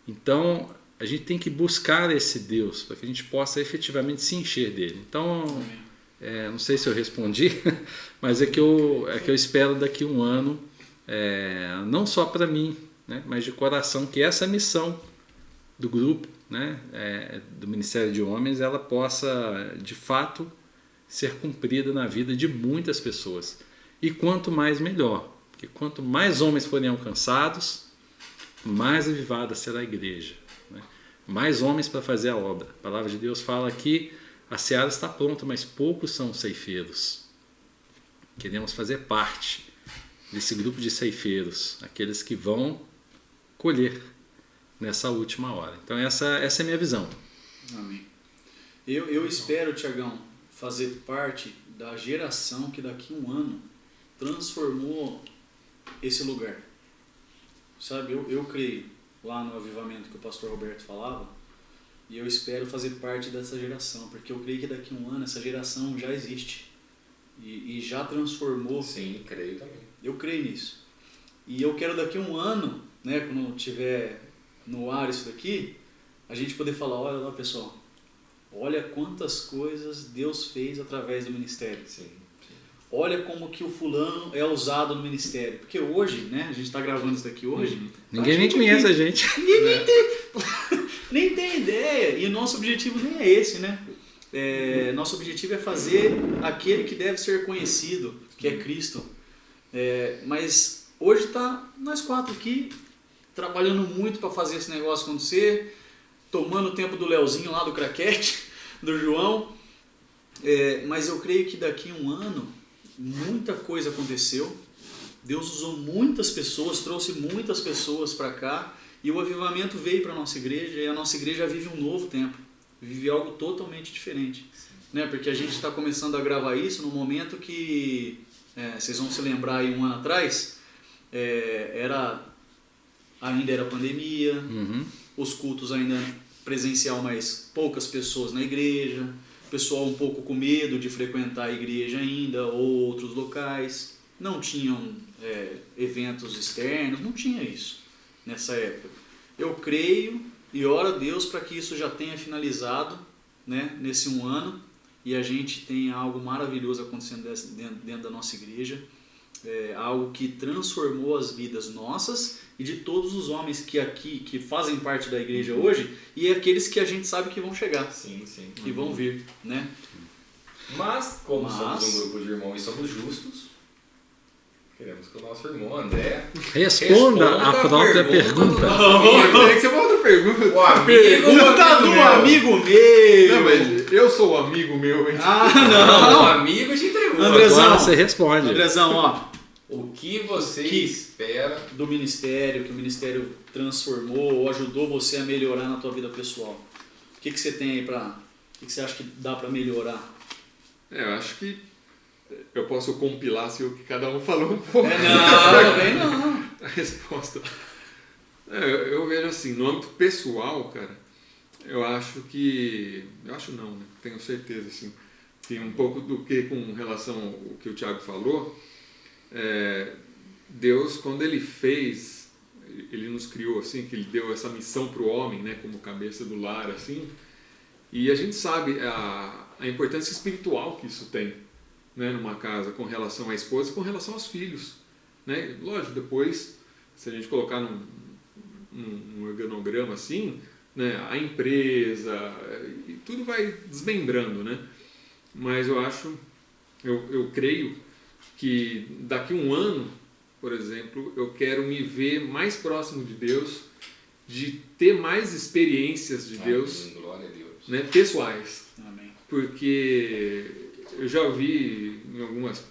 Então, a gente tem que buscar esse Deus, para que a gente possa efetivamente se encher dele. Então, não sei se eu respondi, mas é que eu espero daqui a um ano, não só para mim, né, mas de coração, que essa missão do grupo, né, do Ministério de Homens, ela possa, de fato, ser cumprida na vida de muitas pessoas. E quanto mais, melhor. Porque quanto mais homens forem alcançados, mais avivada será a igreja. Né? mais homens para fazer a obra. A palavra de Deus fala que a seara está pronta, mas poucos são os ceifeiros. Queremos fazer parte desse grupo de ceifeiros, aqueles que vão colher nessa última hora. Então essa é a minha visão. Amém. Eu espero, Tiagão, fazer parte da geração que daqui a um ano transformou esse lugar. Sabe, eu creio lá no avivamento que o pastor Roberto falava, e eu espero fazer parte dessa geração, porque eu creio que daqui a um ano essa geração já existe e já transformou. Sim, creio também. Eu creio nisso. E eu quero daqui a um ano, né, quando tiver no ar isso daqui, a gente poder falar, olha lá pessoal, olha quantas coisas Deus fez através do ministério. Sim. Olha como que o fulano é usado no ministério. Porque hoje, né, a gente está gravando isso daqui hoje. Ninguém nem conhece a gente. Ninguém nem tem ideia. E o nosso objetivo nem é esse, né? Nosso objetivo é fazer aquele que deve ser conhecido, que é Cristo. Mas hoje está nós 4 aqui, trabalhando muito para fazer esse negócio acontecer, tomando o tempo do Leozinho lá do craquete, do João. Mas eu creio que daqui a um ano muita coisa aconteceu. Deus usou muitas pessoas, trouxe muitas pessoas para cá, e o avivamento veio para a nossa igreja, e a nossa igreja vive um novo tempo, vive algo totalmente diferente, né? Porque a gente está começando a gravar isso no momento que, vocês vão se lembrar aí um ano atrás, ainda era pandemia, os cultos ainda presencial, mas poucas pessoas na igreja, pessoal um pouco com medo de frequentar a igreja ainda, ou outros locais, não tinham eventos externos, não tinha isso nessa época. Eu creio e oro a Deus para que isso já tenha finalizado, né, nesse um ano, e a gente tenha algo maravilhoso acontecendo dentro da nossa igreja, algo que transformou as vidas nossas e de todos os homens que fazem parte da igreja hoje, e aqueles que a gente sabe que vão chegar. Sim, sim. Que vão vir, né? Mas, como somos um grupo de irmãos e somos justos, queremos que o nosso irmão André responda a própria pergunta. Tem que ser uma outra pergunta. O amigo Pergunta do amigo meu! Não, mas eu sou o amigo meu, hein? O amigo te entregou. Andrezão. Agora você responde. Andrezão, ó, O que você Que- espera? do ministério, que o ministério transformou ou ajudou você a melhorar na tua vida pessoal. O que você tem aí o que você acha que dá para melhorar? Eu acho que eu posso compilar se o que cada um falou um pouco. Não, vem não. A resposta. Eu vejo assim, no âmbito pessoal, cara, eu acho que... Eu acho não, né? Tenho certeza, assim. Tem um pouco do que com relação ao que o Thiago falou. Deus, quando Ele fez, Ele nos criou assim, que Ele deu essa missão para o homem, né, como cabeça do lar, assim, e a gente sabe a importância espiritual que isso tem, né, numa casa, com relação à esposa e com relação aos filhos, né? Lógico, depois, se a gente colocar num organograma assim, né, a empresa, e tudo vai desmembrando, né? Mas eu creio que daqui a um ano, por exemplo, eu quero me ver mais próximo de Deus, de ter mais experiências de Deus, Glória a Deus. né, pessoais. Amém. Porque eu já ouvi em algumas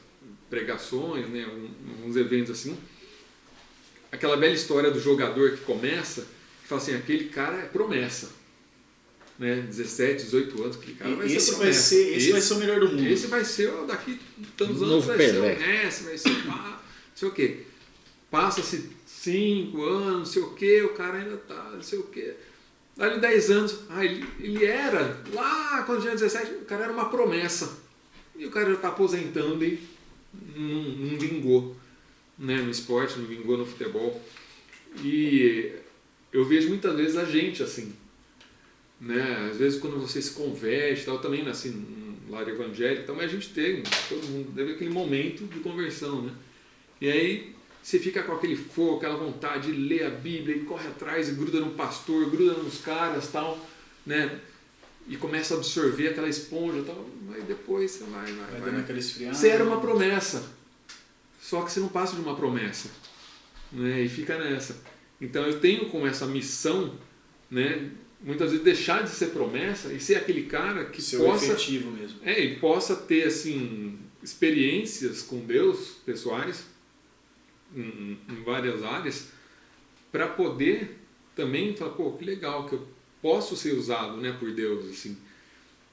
pregações, né, alguns eventos assim, aquela bela história do jogador que começa, que fala assim, aquele cara é promessa. Né, 17, 18 anos, aquele cara vai ser promessa. Esse vai ser o melhor do mundo. Esse vai ser, daqui tantos anos Novo vai Pelé. ser o Messi, vai ser não sei o quê. Passa-se 5 anos, não sei o quê, o cara ainda tá, não sei o quê. Aí 10 anos, ele era, lá quando tinha 17, o cara era uma promessa. E o cara já está aposentando e não vingou, né, no esporte, não vingou no futebol. E eu vejo muitas vezes a gente assim, né? Às vezes quando você se converte, eu também nasci num lar evangélico, então, mas a gente tem, todo mundo teve aquele momento de conversão, né? E aí você fica com aquele fogo, aquela vontade de ler a Bíblia e corre atrás e gruda no pastor, gruda nos caras, tal, né? E começa a absorver aquela esponja, tal, mas depois você vai dando aquela esfriada. Você era uma promessa, só que você não passa de uma promessa, né? E fica nessa. Então eu tenho como essa missão, né, muitas vezes deixar de ser promessa e ser aquele cara que Ser possa efetivo mesmo. e possa ter assim experiências com Deus pessoais em várias áreas para poder também falar, pô, que legal que eu posso ser usado, né, por Deus assim.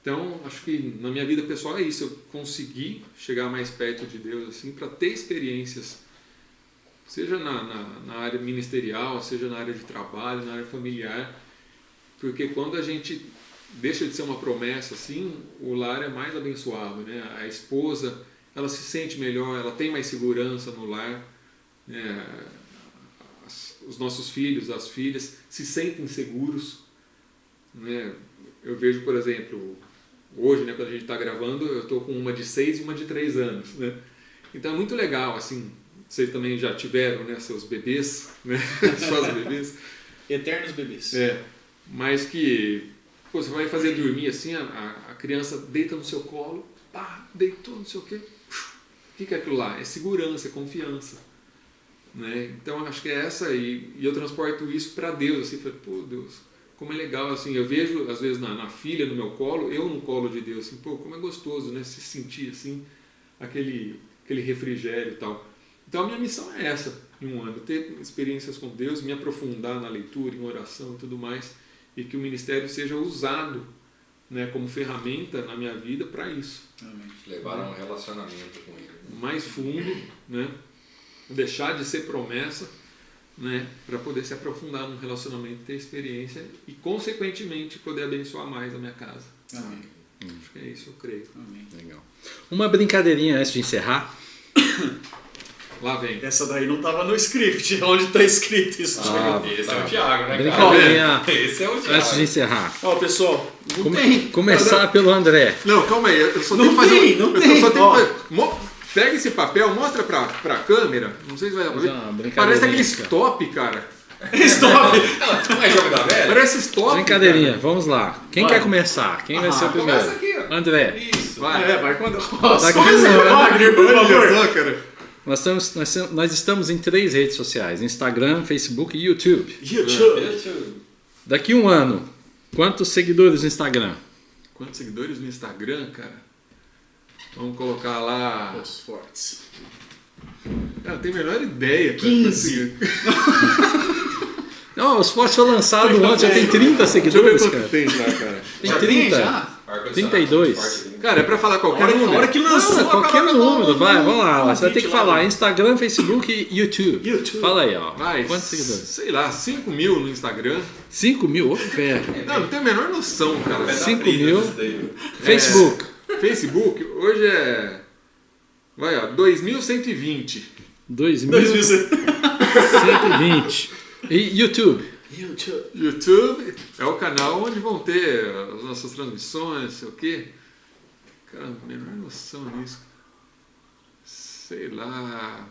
Então, acho que na minha vida pessoal é isso, eu consegui chegar mais perto de Deus assim para ter experiências, seja na área ministerial, seja na área de trabalho, na área familiar, porque quando a gente deixa de ser uma promessa assim, o lar é mais abençoado, né? A esposa, ela se sente melhor, ela tem mais segurança no lar, né? Os nossos filhos, as filhas se sentem seguros, né? Eu vejo, por exemplo, hoje, né, quando a gente está gravando, eu estou com uma de 6 e uma de 3 anos, né? Então é muito legal, assim, vocês também já tiveram, né, seus bebês, né? Suas bebês. Eternos bebês. Mas que pô, você vai fazer dormir assim, a criança deita no seu colo, pá, deitou, não sei o quê. O que é aquilo lá? É segurança, é confiança. Né? Então acho que é essa, e eu transporto isso para Deus, assim, pô, Deus, como é legal, assim, eu vejo às vezes na filha no meu colo, eu no colo de Deus, assim, pô, como é gostoso, né, se sentir assim, aquele refrigério e tal. Então a minha missão é essa, em um ano, ter experiências com Deus, me aprofundar na leitura, em oração e tudo mais, e que o ministério seja usado, né, como ferramenta na minha vida para isso. Amém. Levar a um relacionamento com Ele. Mais fundo, né, deixar de ser promessa, né, para poder se aprofundar num relacionamento, ter experiência e, consequentemente, poder abençoar mais a minha casa. Amém. Acho que é isso, eu creio. Amém. Legal. Uma brincadeirinha antes de encerrar. Lá vem. Essa daí não estava no script. Onde está escrito isso? Esse é o Thiago, né, cara? Brincadeirinha Esse é o Thiago. antes de encerrar. Ó, pessoal, não tem. Começar pelo André. Não, calma aí, eu só Não tenho que fazer. tem, não eu tem. só tenho Ó. que fazer. Pega esse papel, mostra pra câmera. Não sei se vai dar pra Fazer uma ver. brincadeirinha, Parece aquele cara. stop, cara. Stop! Não é jogo da velha? Parece stop. Brincadeirinha, cara. vamos lá. Quem Vai. quer começar? Quem vai ser o primeiro? Começa aqui, ó. André. Isso. Vai. Vai quando. Tá aqui Nossa, no- Wagner, por Olha favor. só, cara. Nós estamos em 3 redes sociais: Instagram, Facebook e YouTube. YouTube. Daqui um ano, quantos seguidores no Instagram? Quantos seguidores no Instagram, cara? Vamos colocar lá. Os fortes. Cara, não tenho a menor ideia. cara. 15. Não, os Fortes foi lançado ontem, já tem 30 Deixa eu ver seguidores, quanto cara. tem lá, cara. Tem Já 30. já? 32. Cara, é pra falar qualquer A número. hora que lançou, Não, qualquer coloca número, no- vai, vamos lá. no Você vai ter que vídeo lá, falar né? Instagram, Facebook e YouTube. YouTube. Fala aí, ó. Vai, Quantos seguidores? sei lá, 5 mil no Instagram. 5 mil? Ô, fé. Não tenho a menor noção, cara. 5 mil. Facebook. Facebook, hoje é. Vai, ó, 2.120. 2.120. E YouTube. YouTube. YouTube é o canal onde vão ter as nossas transmissões, não sei o quê. Cara, menor noção disso. Sei lá.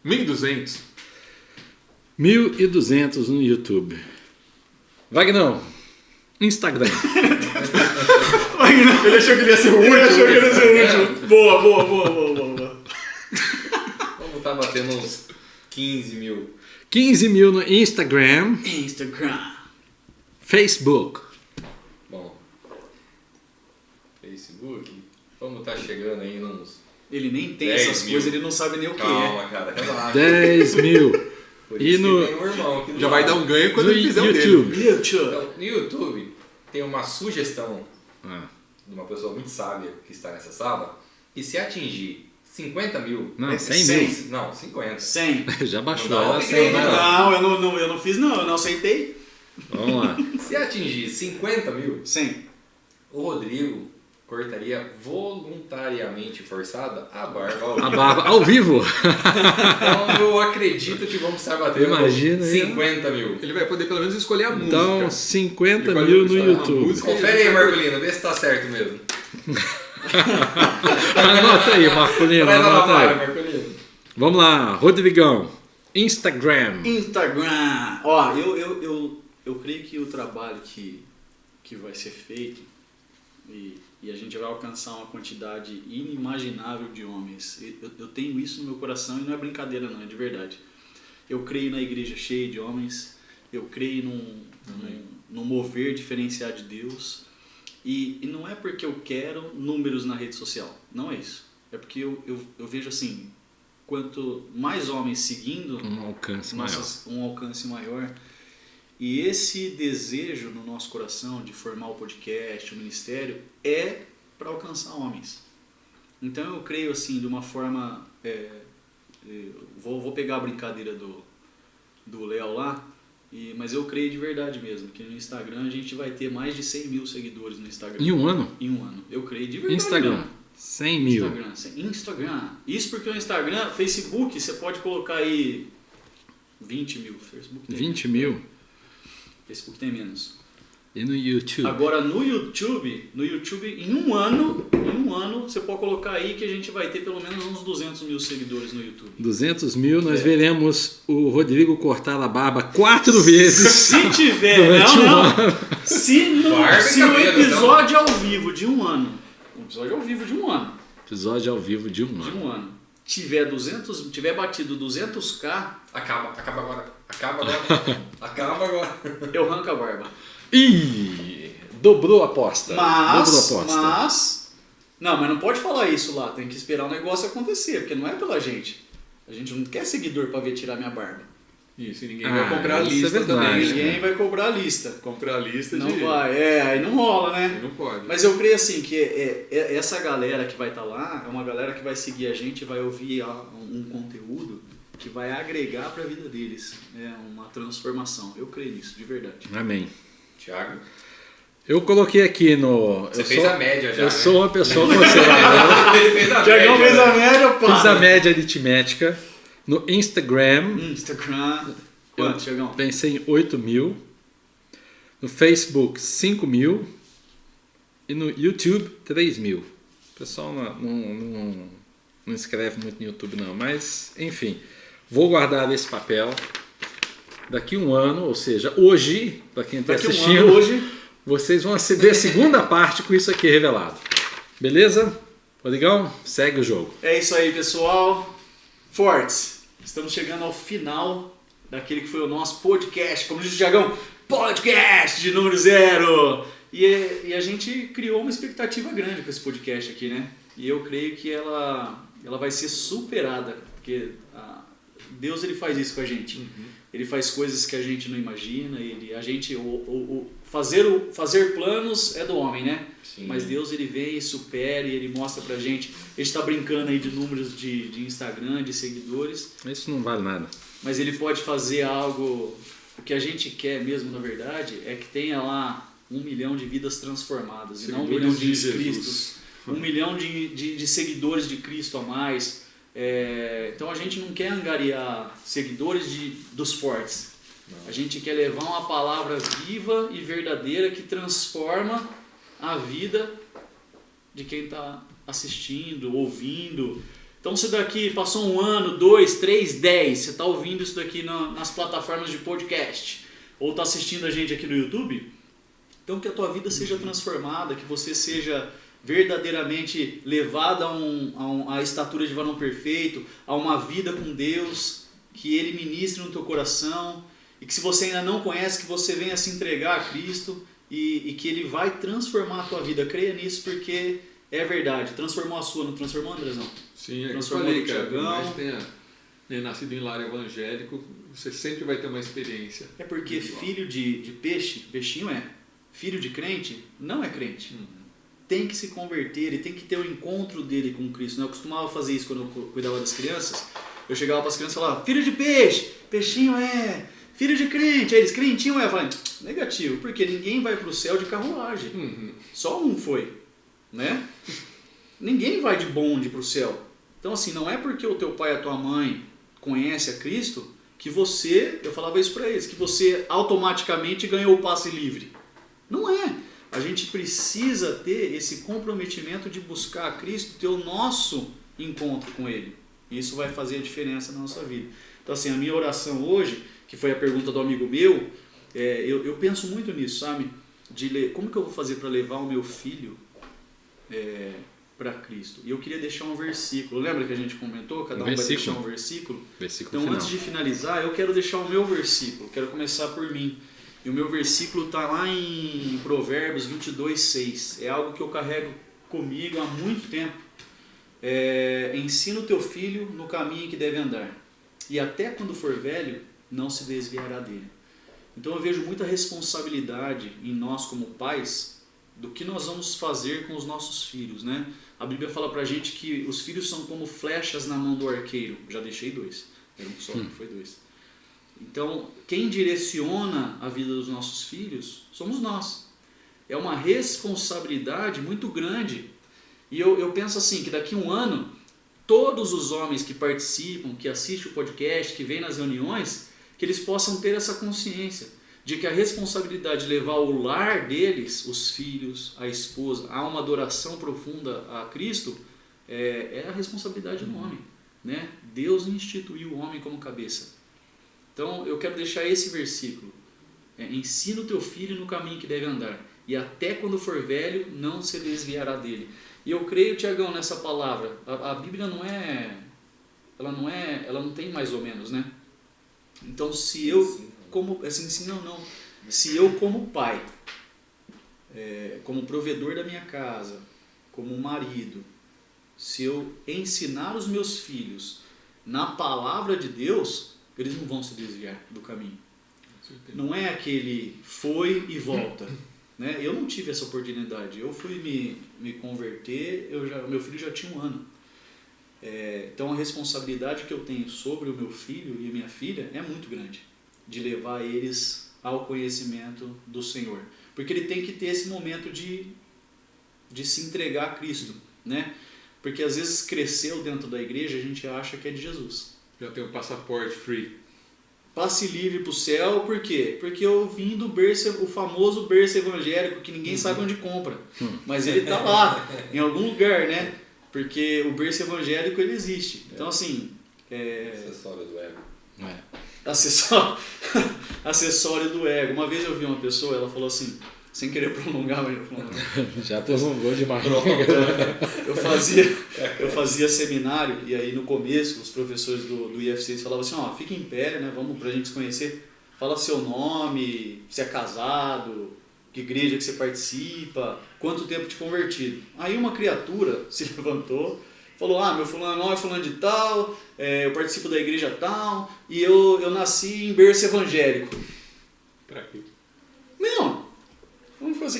1.200. 1.200 no YouTube. Vagnão. Instagram. Ele achou que ele ia ser o último. Boa. Vamos estar batendo uns 15 mil. 15 mil no Instagram. Instagram. Facebook. Bom, Facebook, vamos estar chegando aí nos... Ele nem tem 10 essas mil. coisas, ele não sabe nem o que é. Calma, cara, relaxa. 10 mil. Por E isso no- que tem um irmão aqui do Já vai dar lado. um ganho quando No ele fizer o dele. YouTube. YouTube. Então, no YouTube, tem uma sugestão Ah, de uma pessoa muito sábia que está nessa sala, que se atingir 50 mil... não, É 100 100. mil. Não, 50. 100. Já baixou. Não dá Era upgrade, 100, né? Não, eu não fiz não, eu não aceitei. Vamos lá. Se atingir 50 mil, 100. o Rodrigo cortaria voluntariamente forçada a barba ao A vivo. barba ao vivo. Então eu acredito que vamos estar batendo Imagina aí. 50 mil. Ele vai poder pelo menos escolher a Então, música. 50 Ele vai mil no escolher a YouTube. música. Confere aí, Marcolino, vê se tá certo mesmo. Anota aí, Marcolino. Traz ela Anota para, aí. Marcolino. Vamos lá, Rodrigão. Instagram. Instagram. Ó, eu creio que o trabalho que vai ser feito e a gente vai alcançar uma quantidade inimaginável de homens. Eu tenho isso no meu coração e não é brincadeira não, é de verdade. Eu creio na igreja cheia de homens, eu creio no mover diferenciado de Deus. E não é porque eu quero números na rede social, não é isso. É porque eu vejo assim, quanto mais homens seguindo, Um alcance um alcance maior. E esse desejo no nosso coração de formar o podcast, o ministério, é para alcançar homens. Então eu creio assim, de uma forma... vou pegar a brincadeira do Léo lá, mas eu creio de verdade mesmo, que no Instagram a gente vai ter mais de 100 mil seguidores no Instagram. Em um ano? Em um ano. Eu creio de verdade Instagram, mesmo. 100 mil. Instagram. Isso porque o Instagram, Facebook, você pode colocar aí 20 mil. Facebook tem 20 menos. mil? Facebook tem menos. E no YouTube? Agora no YouTube, em um ano, você pode colocar aí que a gente vai ter pelo menos uns 200 mil seguidores no YouTube. 200 mil, nós veremos o Rodrigo cortar a barba 4 vezes. Se tiver, durante um ano. se no cabelo, episódio ao vivo de um ano, episódio ao vivo de um ano, de um ano. tiver batido 200k, Acaba agora. eu arranco a barba. Ih, dobrou a aposta. Mas não pode falar isso lá, tem que esperar o negócio acontecer, porque não é pela gente. A gente não quer seguidor para ver tirar minha barba. Isso, e ninguém vai comprar a isso é lista verdade. também. Ninguém vai cobrar a lista. Comprar a lista Não de... vai, aí não rola, né? Aí não pode. Mas eu creio assim que essa galera que vai estar lá é uma galera que vai seguir a gente, vai ouvir um conteúdo que vai agregar para a vida deles, uma transformação. Eu creio nisso, de verdade. Amém. Thiago, Eu coloquei aqui no... você fez a média já, Eu né? sou uma pessoa conservadora. Ele fez a Tiagão fez média. a média, pá! Fiz a média aritmética. No Instagram, Quanto, Tiagão? pensei em 8 mil. No Facebook, 5 mil. E no YouTube, 3 mil. O pessoal não escreve muito no YouTube não, mas enfim. Vou guardar esse papel. Daqui um ano, ou seja, hoje, para quem está assistindo, vocês vão ver a segunda parte com isso aqui revelado. Beleza? Rodrigão, segue o jogo. É isso aí, pessoal. Fortes, estamos chegando ao final daquele que foi o nosso podcast, como diz o Tiagão, podcast de número 0. E a gente criou uma expectativa grande com esse podcast aqui, né? E eu creio que ela vai ser superada, porque Deus ele faz isso com a gente. Ele faz coisas que a gente não imagina. Fazer planos é do homem, né? Sim. Mas Deus ele vem e supera e ele mostra pra gente. A gente está brincando aí de números de Instagram, de seguidores. Isso não vale nada. Mas ele pode fazer algo. O que a gente quer mesmo, na verdade, é que tenha lá 1 milhão de vidas transformadas. E não 1 milhão de inscritos. 1 milhão de seguidores de Cristo a mais. Então a gente não quer angariar seguidores dos fortes. Não. A gente quer levar uma palavra viva e verdadeira que transforma a vida de quem está assistindo, ouvindo. Então se daqui passou 1 ano, 2, 3, 10, você está ouvindo isso daqui nas plataformas de podcast ou está assistindo a gente aqui no YouTube, então que a tua vida seja transformada, que você seja verdadeiramente levado a estatura de varão perfeito, a uma vida com Deus, que Ele ministre no teu coração, e que se você ainda não conhece, que você venha se entregar a Cristo, e que Ele vai transformar a tua vida. Creia nisso, porque é verdade. Transformou a sua, não transformou, Andrezão? Sim, eu transformou falei, o cara, Tiagão. por mais que tenha nascido em lar evangélico, você sempre vai ter uma experiência. É porque filho de peixe, peixinho filho de crente, não é crente. Tem que se converter, ele tem que ter o encontro dele com Cristo. Eu costumava fazer isso quando eu cuidava das crianças. Eu chegava para as crianças e falava, filho de peixe, peixinho filho de crente. Aí eles, crentinho Eu falei, negativo, porque ninguém vai para o céu de carruagem. Só um foi, né? Ninguém vai de bonde para o céu. Então assim, não é porque o teu pai e a tua mãe conhece a Cristo que você, eu falava isso para eles, que você automaticamente ganhou o passe livre. Não é. A gente precisa ter esse comprometimento de buscar a Cristo, ter o nosso encontro com Ele. E isso vai fazer a diferença na nossa vida. Então assim, a minha oração hoje, que foi a pergunta do amigo meu, eu penso muito nisso, sabe? Como que eu vou fazer para levar o meu filho para Cristo? E eu queria deixar um versículo. Lembra que a gente comentou? Cada um vai deixar um versículo. Versículo Então final. antes de finalizar, eu quero deixar o meu versículo. Quero começar por mim. E o meu versículo está lá em Provérbios 22:6. É algo que eu carrego comigo há muito tempo. Ensina o teu filho no caminho que deve andar, e até quando for velho, não se desviará dele. Então eu vejo muita responsabilidade em nós como pais do que nós vamos fazer com os nossos filhos, né? A Bíblia fala pra gente que os filhos são como flechas na mão do arqueiro. Já deixei 2, era um só, foi 2. Então, quem direciona a vida dos nossos filhos somos nós. É uma responsabilidade muito grande. E eu penso assim, que daqui a um ano, todos os homens que participam, que assistem o podcast, que vêm nas reuniões, que eles possam ter essa consciência de que a responsabilidade de levar o lar deles, os filhos, a esposa, a uma adoração profunda a Cristo, é a responsabilidade do homem, né? Deus instituiu o homem como cabeça. Então eu quero deixar esse versículo. Ensina o teu filho no caminho que deve andar, e até quando for velho não se desviará dele. E eu creio, Tiagão, nessa palavra. A Bíblia ela não tem mais ou menos, né? Então se eu se eu como pai, como provedor da minha casa, como marido, se eu ensinar os meus filhos na palavra de Deus, eles não vão se desviar do caminho. Não é aquele foi e volta, né? Eu não tive essa oportunidade. Eu fui me converter, meu filho já tinha 1 ano. Então a responsabilidade que eu tenho sobre o meu filho e a minha filha é muito grande, de levar eles ao conhecimento do Senhor. Porque ele tem que ter esse momento de se entregar a Cristo, né? Porque às vezes cresceu dentro da igreja, a gente acha que é de Jesus. Já tem um passaporte free. Passe livre para o céu, por quê? Porque eu vim do berço, o famoso berço evangélico, que ninguém sabe onde compra. Mas ele está lá, em algum lugar, né? Porque o berço evangélico, ele existe. Então, assim... Acessório do ego. Acessório do ego. Uma vez eu vi uma pessoa, ela falou assim, sem querer prolongar, mas eu falei, já prolongou demais. Eu fazia seminário, e aí no começo os professores do IFC falavam assim, fica em pé, né, vamos pra gente se conhecer, fala seu nome, se é casado, que igreja que você participa, quanto tempo de convertido. Aí uma criatura se levantou, falou, meu fulano é fulano de tal, eu participo da igreja tal, e eu nasci em berço evangélico. Pra quê? Não,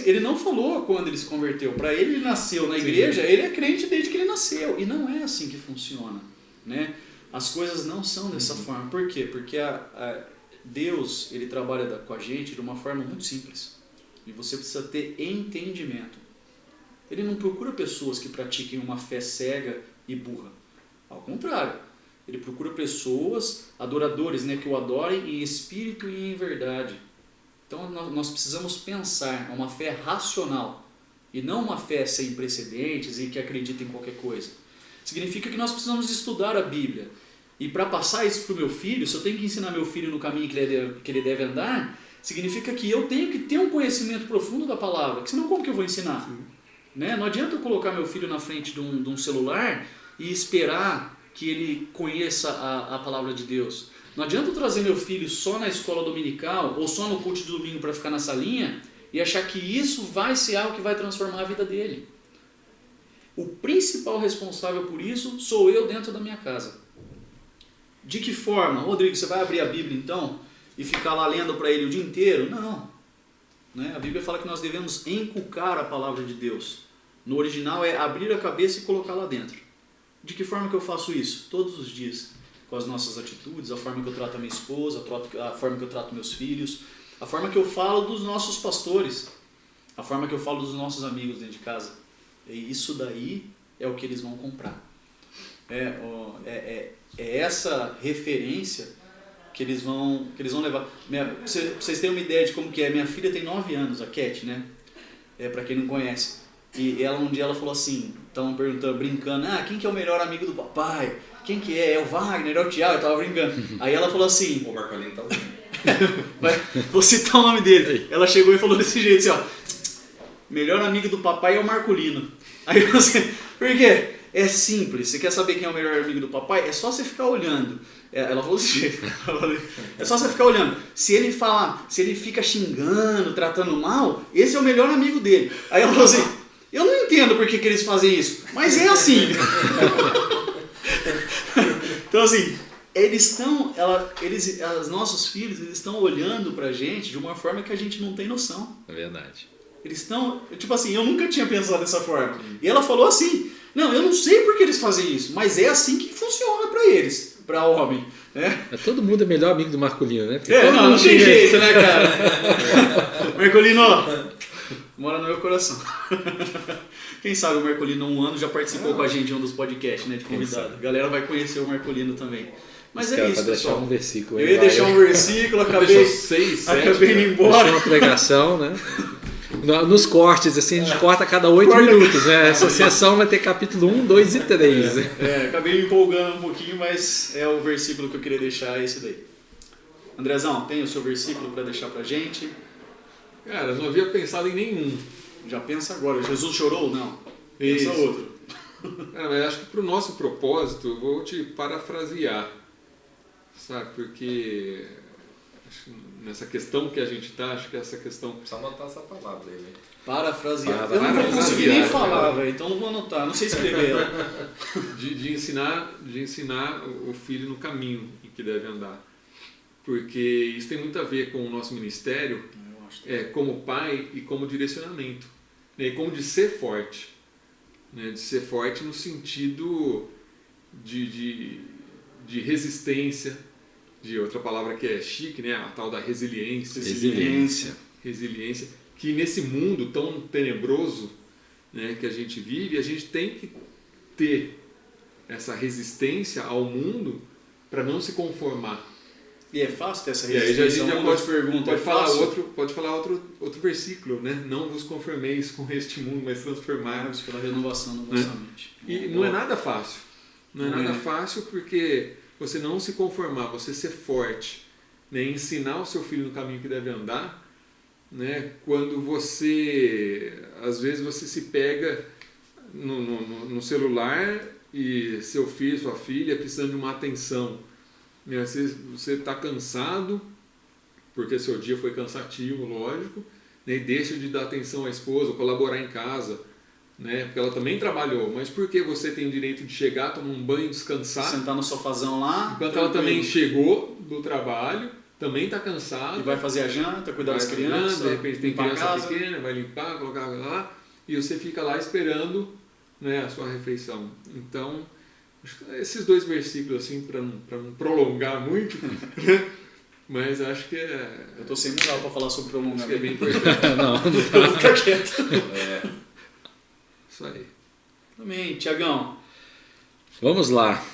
ele não falou quando ele se converteu. Para ele nasceu na igreja, ele é crente desde que ele nasceu. E não é assim que funciona, né? As coisas não são dessa forma. Por quê? Porque Deus, ele trabalha com a gente de uma forma muito simples. E você precisa ter entendimento. Ele não procura pessoas que pratiquem uma fé cega e burra. Ao contrário, ele procura pessoas, adoradores, né, que o adorem em espírito e em verdade. Então nós precisamos pensar uma fé racional e não uma fé sem precedentes e que acredita em qualquer coisa. Significa que nós precisamos estudar a Bíblia. E para passar isso para o meu filho, se eu tenho que ensinar meu filho no caminho que ele deve andar, significa que eu tenho que ter um conhecimento profundo da palavra, porque senão como que eu vou ensinar? Né? Não adianta eu colocar meu filho na frente de um celular e esperar que ele conheça a palavra de Deus. Não adianta eu trazer meu filho só na escola dominical ou só no culto de domingo para ficar na salinha e achar que isso vai ser algo que vai transformar a vida dele. O principal responsável por isso sou eu dentro da minha casa. De que forma? Rodrigo, você vai abrir a Bíblia então e ficar lá lendo para ele o dia inteiro? Não. Né? A Bíblia fala que nós devemos encucar a palavra de Deus. No original é abrir a cabeça e colocar lá dentro. De que forma que eu faço isso? Todos os dias. Com as nossas atitudes, a forma que eu trato a minha esposa, a forma que eu trato meus filhos, a forma que eu falo dos nossos pastores, a forma que eu falo dos nossos amigos dentro de casa. E isso daí é o que eles vão comprar. É essa referência que eles vão levar. Pra vocês terem uma ideia de como que é, minha filha tem 9 anos, a Cat, né? Pra quem não conhece. E ela um dia ela falou assim, estavam perguntando, brincando, quem que é o melhor amigo do papai? Quem que é? É o Wagner, é o Thiago? Eu tava brincando. Aí ela falou assim... O Marcolinho tá vou citar o nome dele. Ela chegou e falou desse jeito assim, melhor amigo do papai é o Marcolino. Aí eu assim, por quê? é simples. Você quer saber quem é o melhor amigo do papai? É só você ficar olhando. Ela falou desse jeito. É só você ficar olhando. Se ele fica xingando, tratando mal, esse é o melhor amigo dele. Aí ela falou assim, eu não entendo por que eles fazem isso, mas é assim. Então assim, os nossos filhos, eles estão olhando pra gente de uma forma que a gente não tem noção. É verdade. Eles estão, tipo assim, eu nunca tinha pensado dessa forma. E ela falou assim, não, eu não sei por que eles fazem isso, mas é assim que funciona pra eles, pra homem, né? Todo mundo é melhor amigo do Marcolino, né? Porque Não tem jeito, né, cara? Marcolino, mora no meu coração. Quem sabe o Marcolino, há um ano, já participou com a gente de um dos podcasts, né, de convidado. A galera vai conhecer o Marcolino também. Mas é isso, pessoal. Deixar um versículo. Eu ia deixar um versículo, acabei indo embora. Deixar uma pregação, né? Nos cortes, assim, a gente corta a cada 8 minutos, né? Essa sessão vai ter capítulo 1, 2 e 3. Acabei me empolgando um pouquinho, mas é o versículo que eu queria deixar, é esse daí. Andrezão, tem o seu versículo para deixar pra gente? Cara, eu não havia pensado em nenhum. Já pensa agora, Jesus chorou? Não. Isso. Pensa outro. Mas acho que para o nosso propósito, eu vou te parafrasear, sabe? Porque nessa questão que a gente está, acho que essa questão... Precisa anotar essa palavra aí, né? Parafrasear. Eu não vou conseguir nem falar, velho, então não vou anotar, não sei escrever ela. De ensinar o filho no caminho em que deve andar. Porque isso tem muito a ver com o nosso ministério, como pai e como direcionamento. E como de ser forte. De ser forte no sentido de resistência, de outra palavra que é chique, né? A tal da resiliência. Resiliência. Que nesse mundo tão tenebroso, né, que a gente vive, a gente tem que ter essa resistência ao mundo para não se conformar. E é fácil ter essa resistência? Pode falar outro versículo, né? Não vos conformeis com este mundo, mas transformai-vos pela renovação da vossa mente. E não é nada fácil. Não é nada fácil porque você não se conformar, você ser forte, né? Ensinar o seu filho no caminho que deve andar, né? Quando às vezes você se pega no celular e seu filho, sua filha precisando de uma atenção. Você está cansado, porque seu dia foi cansativo, lógico, né? E deixa de dar atenção à esposa, colaborar em casa, né? Porque ela também trabalhou, mas porque você tem o direito de chegar, tomar um banho, descansar. Sentar no sofazão lá. Enquanto ela também chegou do trabalho, também está cansada. E vai fazer a janta, cuidar das crianças. De repente tem criança pequena, vai limpar, colocar lá, e você fica lá esperando, né, a sua refeição. Então, esses dois versículos, assim, para não prolongar muito, mas acho que é... Eu estou sem moral para falar sobre prolongamento. Acho que é bem importante. Não vou ficar quieto. Isso aí. Também, Tiagão. Vamos lá.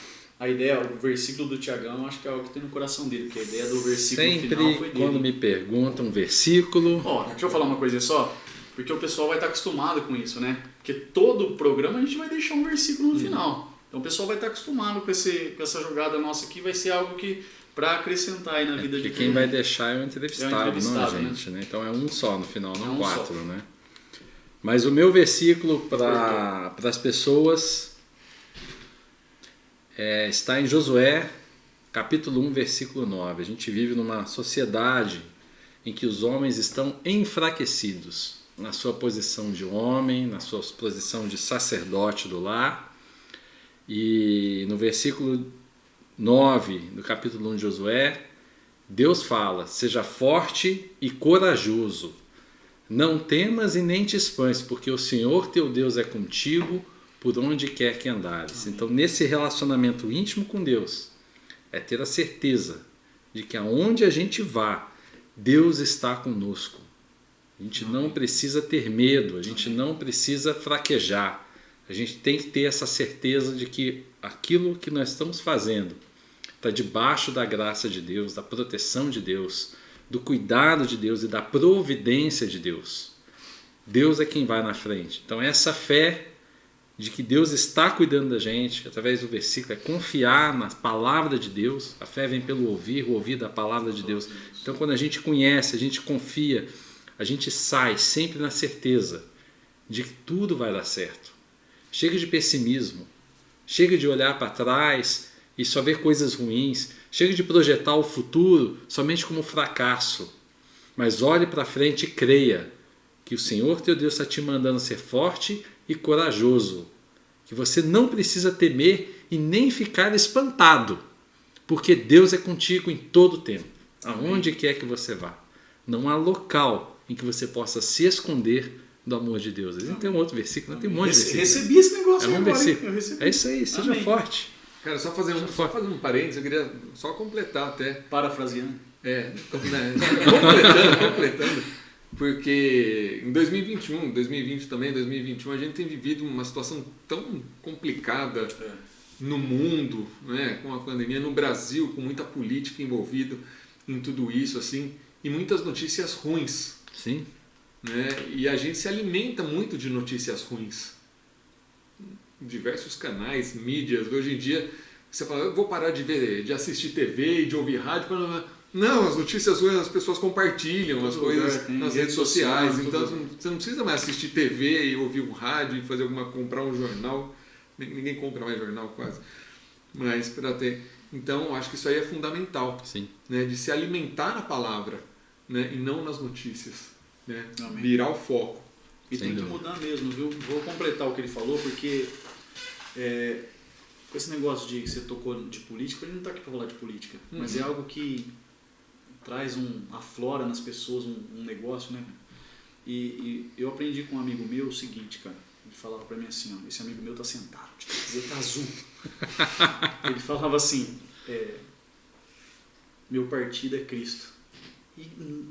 A ideia, o versículo do Tiagão, acho que é o que tem no coração dele, porque a ideia do versículo sempre final foi dele. Quando me perguntam um versículo... Deixa eu falar uma coisa só, porque o pessoal vai estar acostumado com isso, né? Porque todo programa a gente vai deixar um versículo no final. Então o pessoal vai estar acostumado com essa jogada nossa aqui, vai ser algo que para acrescentar aí na vida de quem vai deixar é o entrevistado, não a né? gente, né? Então é um só no final, não 4, né? Mas o meu versículo para as pessoas está em Josué, capítulo 1, versículo 9. A gente vive numa sociedade em que os homens estão enfraquecidos na sua posição de homem, na sua posição de sacerdote do lar. E no versículo 9 do capítulo 1 de Josué, Deus fala: seja forte e corajoso, não temas e nem te espantes, porque o Senhor teu Deus é contigo por onde quer que andares. Então, nesse relacionamento íntimo com Deus, é ter a certeza de que aonde a gente vá, Deus está conosco. A gente não precisa ter medo, a gente não precisa fraquejar. A gente tem que ter essa certeza de que aquilo que nós estamos fazendo está debaixo da graça de Deus, da proteção de Deus, do cuidado de Deus e da providência de Deus. Deus é quem vai na frente. Então essa fé de que Deus está cuidando da gente, através do versículo, é confiar na palavra de Deus. A fé vem pelo ouvir, o ouvir da palavra de Deus. Então quando a gente conhece, a gente confia, a gente sai sempre na certeza de que tudo vai dar certo. Chega de pessimismo, Chega de olhar para trás e só ver coisas ruins. Chega de projetar o futuro somente como fracasso. Mas olhe para frente e creia que o Senhor teu Deus está te mandando ser forte e corajoso. Que você não precisa temer e nem ficar espantado. Porque Deus é contigo em todo o tempo. Aonde quer que você vá. Não há local em que você possa se esconder do amor de Deus. A gente tem um outro versículo, tem um monte de versículo. Recebi esse negócio um agora, versículo. eu recebi. É isso aí, seja Amém. forte. Cara, só fazer um parênteses, eu queria só completar até. Parafraseando. Completando. Porque em 2021, 2020 também, 2021, a gente tem vivido uma situação tão complicada no mundo, né, com a pandemia, no Brasil, com muita política envolvida em tudo isso, assim, e muitas notícias ruins. Sim. Né? E a gente se alimenta muito de notícias ruins. Diversos canais, mídias. Hoje em dia, você fala, eu vou parar de assistir TV e de ouvir rádio. Não, as notícias ruins as pessoas compartilham, as coisas nas redes sociais. Então você não precisa mais assistir TV e ouvir um rádio e comprar um jornal. Ninguém compra mais jornal quase. Mas para ter. Então, acho que isso aí é fundamental. Sim. Né? De se alimentar na palavra, né? E não nas notícias. Né? Amém. Virar o foco. E tem que mudar mesmo, viu? Vou completar o que ele falou, porque com esse negócio de que você tocou de política, ele não está aqui para falar de política, mas é algo que traz aflora nas pessoas um negócio, né? E eu aprendi com um amigo meu o seguinte, cara. Ele falava para mim assim, ó, esse amigo meu tá sentado, dizer tá azul. Ele falava assim, meu partido é Cristo. E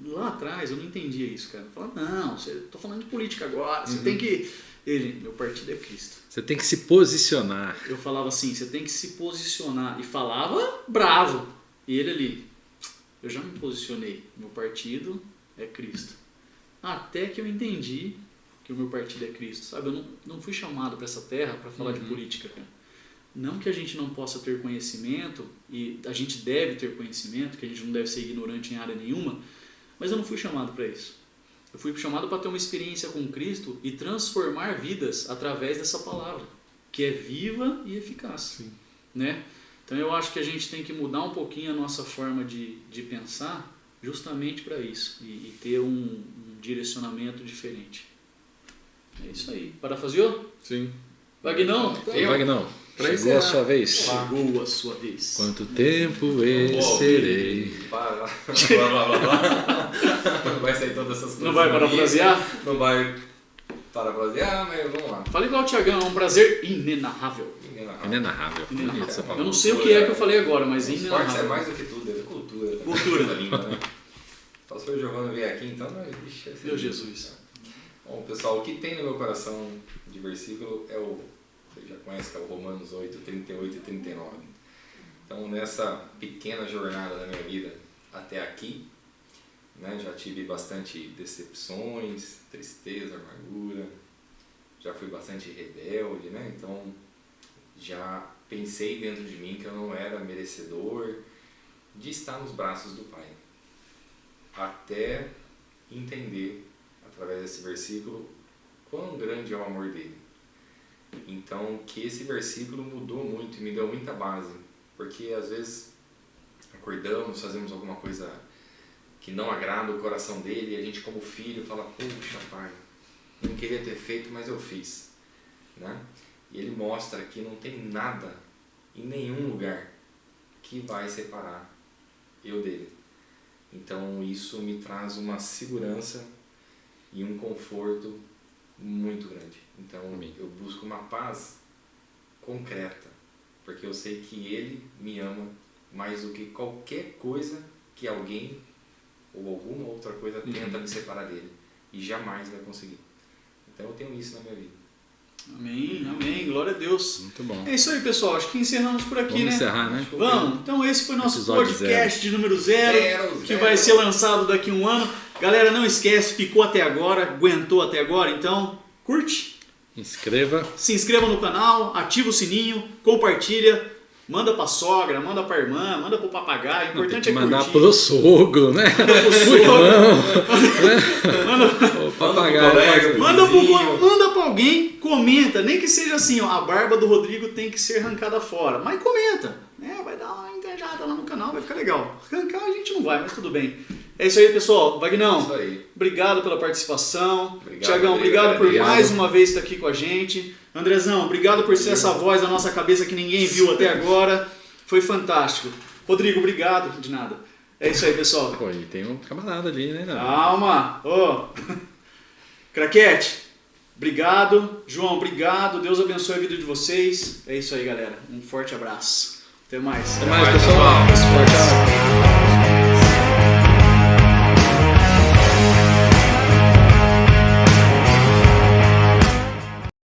lá atrás eu não entendia isso, cara. Eu falava, não, tô falando de política agora, você tem que... meu partido é Cristo. Você tem que se posicionar. Eu falava assim, você tem que se posicionar. E falava bravo. E ele ali, eu já me posicionei, meu partido é Cristo. Até que eu entendi que o meu partido é Cristo, sabe? Eu não fui chamado para essa terra para falar de política, cara. Não que a gente não possa ter conhecimento, e a gente deve ter conhecimento, que a gente não deve ser ignorante em área nenhuma, mas eu não fui chamado para isso. Eu fui chamado para ter uma experiência com Cristo e transformar vidas através dessa palavra, que é viva e eficaz. Sim. Né? Então eu acho que a gente tem que mudar um pouquinho a nossa forma de pensar justamente para isso, e ter um direcionamento diferente. É isso aí. Parafraseou? Sim. Vagnão? Vagnão, chegou encerrar. a sua vez. Chegou a sua vez. Quanto tempo serei? Para. Não vai sair todas essas coisas. Não vai parafrasear? Não vai parafrasear, mas vamos lá. Fala igual o Thiagão, é um prazer inenarrável. Inenarrável. Bonito essa Eu palavra. não sei o que é que eu falei agora, mas Esportes é inenarrável. mais do que tudo, é cultura. Cultura. Coisa linda, né? Só se o Giovanni vier aqui, então, vixe, Meu Jesus. Bom, pessoal, o que tem no meu coração de versículo você já conhece, que é o Romanos 8, 38 e 39. Então, nessa pequena jornada da minha vida até aqui, né, já tive bastante decepções, tristeza, amargura, já fui bastante rebelde, né? Então, já pensei dentro de mim que eu não era merecedor de estar nos braços do Pai. Até entender, através desse versículo, quão grande é o amor dele. Então, que esse versículo mudou muito e me deu muita base, porque às vezes acordamos, fazemos alguma coisa que não agrada o coração dele, e a gente como filho fala, puxa pai, não queria ter feito, mas eu fiz, né? E ele mostra que não tem nada em nenhum lugar que vai separar eu dele. Então isso me traz uma segurança e um conforto muito grande. Então eu busco uma paz concreta, porque eu sei que ele me ama mais do que qualquer coisa que alguém ou alguma outra coisa tenta me separar dele, e jamais vai conseguir. Então eu tenho isso na minha vida. Amém, amém, glória a Deus. Muito bom. É isso aí, pessoal, acho que encerramos por aqui, Vamos né? encerrar, né? Vamos, então esse foi nosso Episódio podcast de número 0, que vai ser lançado daqui a um ano. Galera, não esquece, ficou até agora, aguentou até agora, então curte, Inscreva. se inscreva no canal, ativa o sininho, compartilha Manda pra sogra, manda pra irmã, manda pro papagaio. O importante é mandar curtir. pro sogro, né? O papagaio. Manda pra alguém, comenta. Nem que seja assim, ó, a barba do Rodrigo tem que ser arrancada fora. Mas comenta. Né? Vai dar uma engajada lá no canal, vai ficar legal. Arrancar a gente não vai, mas tudo bem. É isso aí, pessoal. Vagnão, Isso aí. obrigado pela participação. Obrigado, Tiagão, Rodrigo, obrigado por obrigado. mais uma vez estar aqui com a gente. Andrezão, obrigado por ser essa voz da nossa cabeça que ninguém viu até agora. Foi fantástico. Rodrigo, obrigado. De nada. É isso aí, pessoal. Pô, e tem um camarada ali, né? Calma. Ô. Craquete, obrigado. João, obrigado. Deus abençoe a vida de vocês. É isso aí, galera. Um forte abraço. Até mais. Até mais, pessoal. pessoal. Tchau, tchau.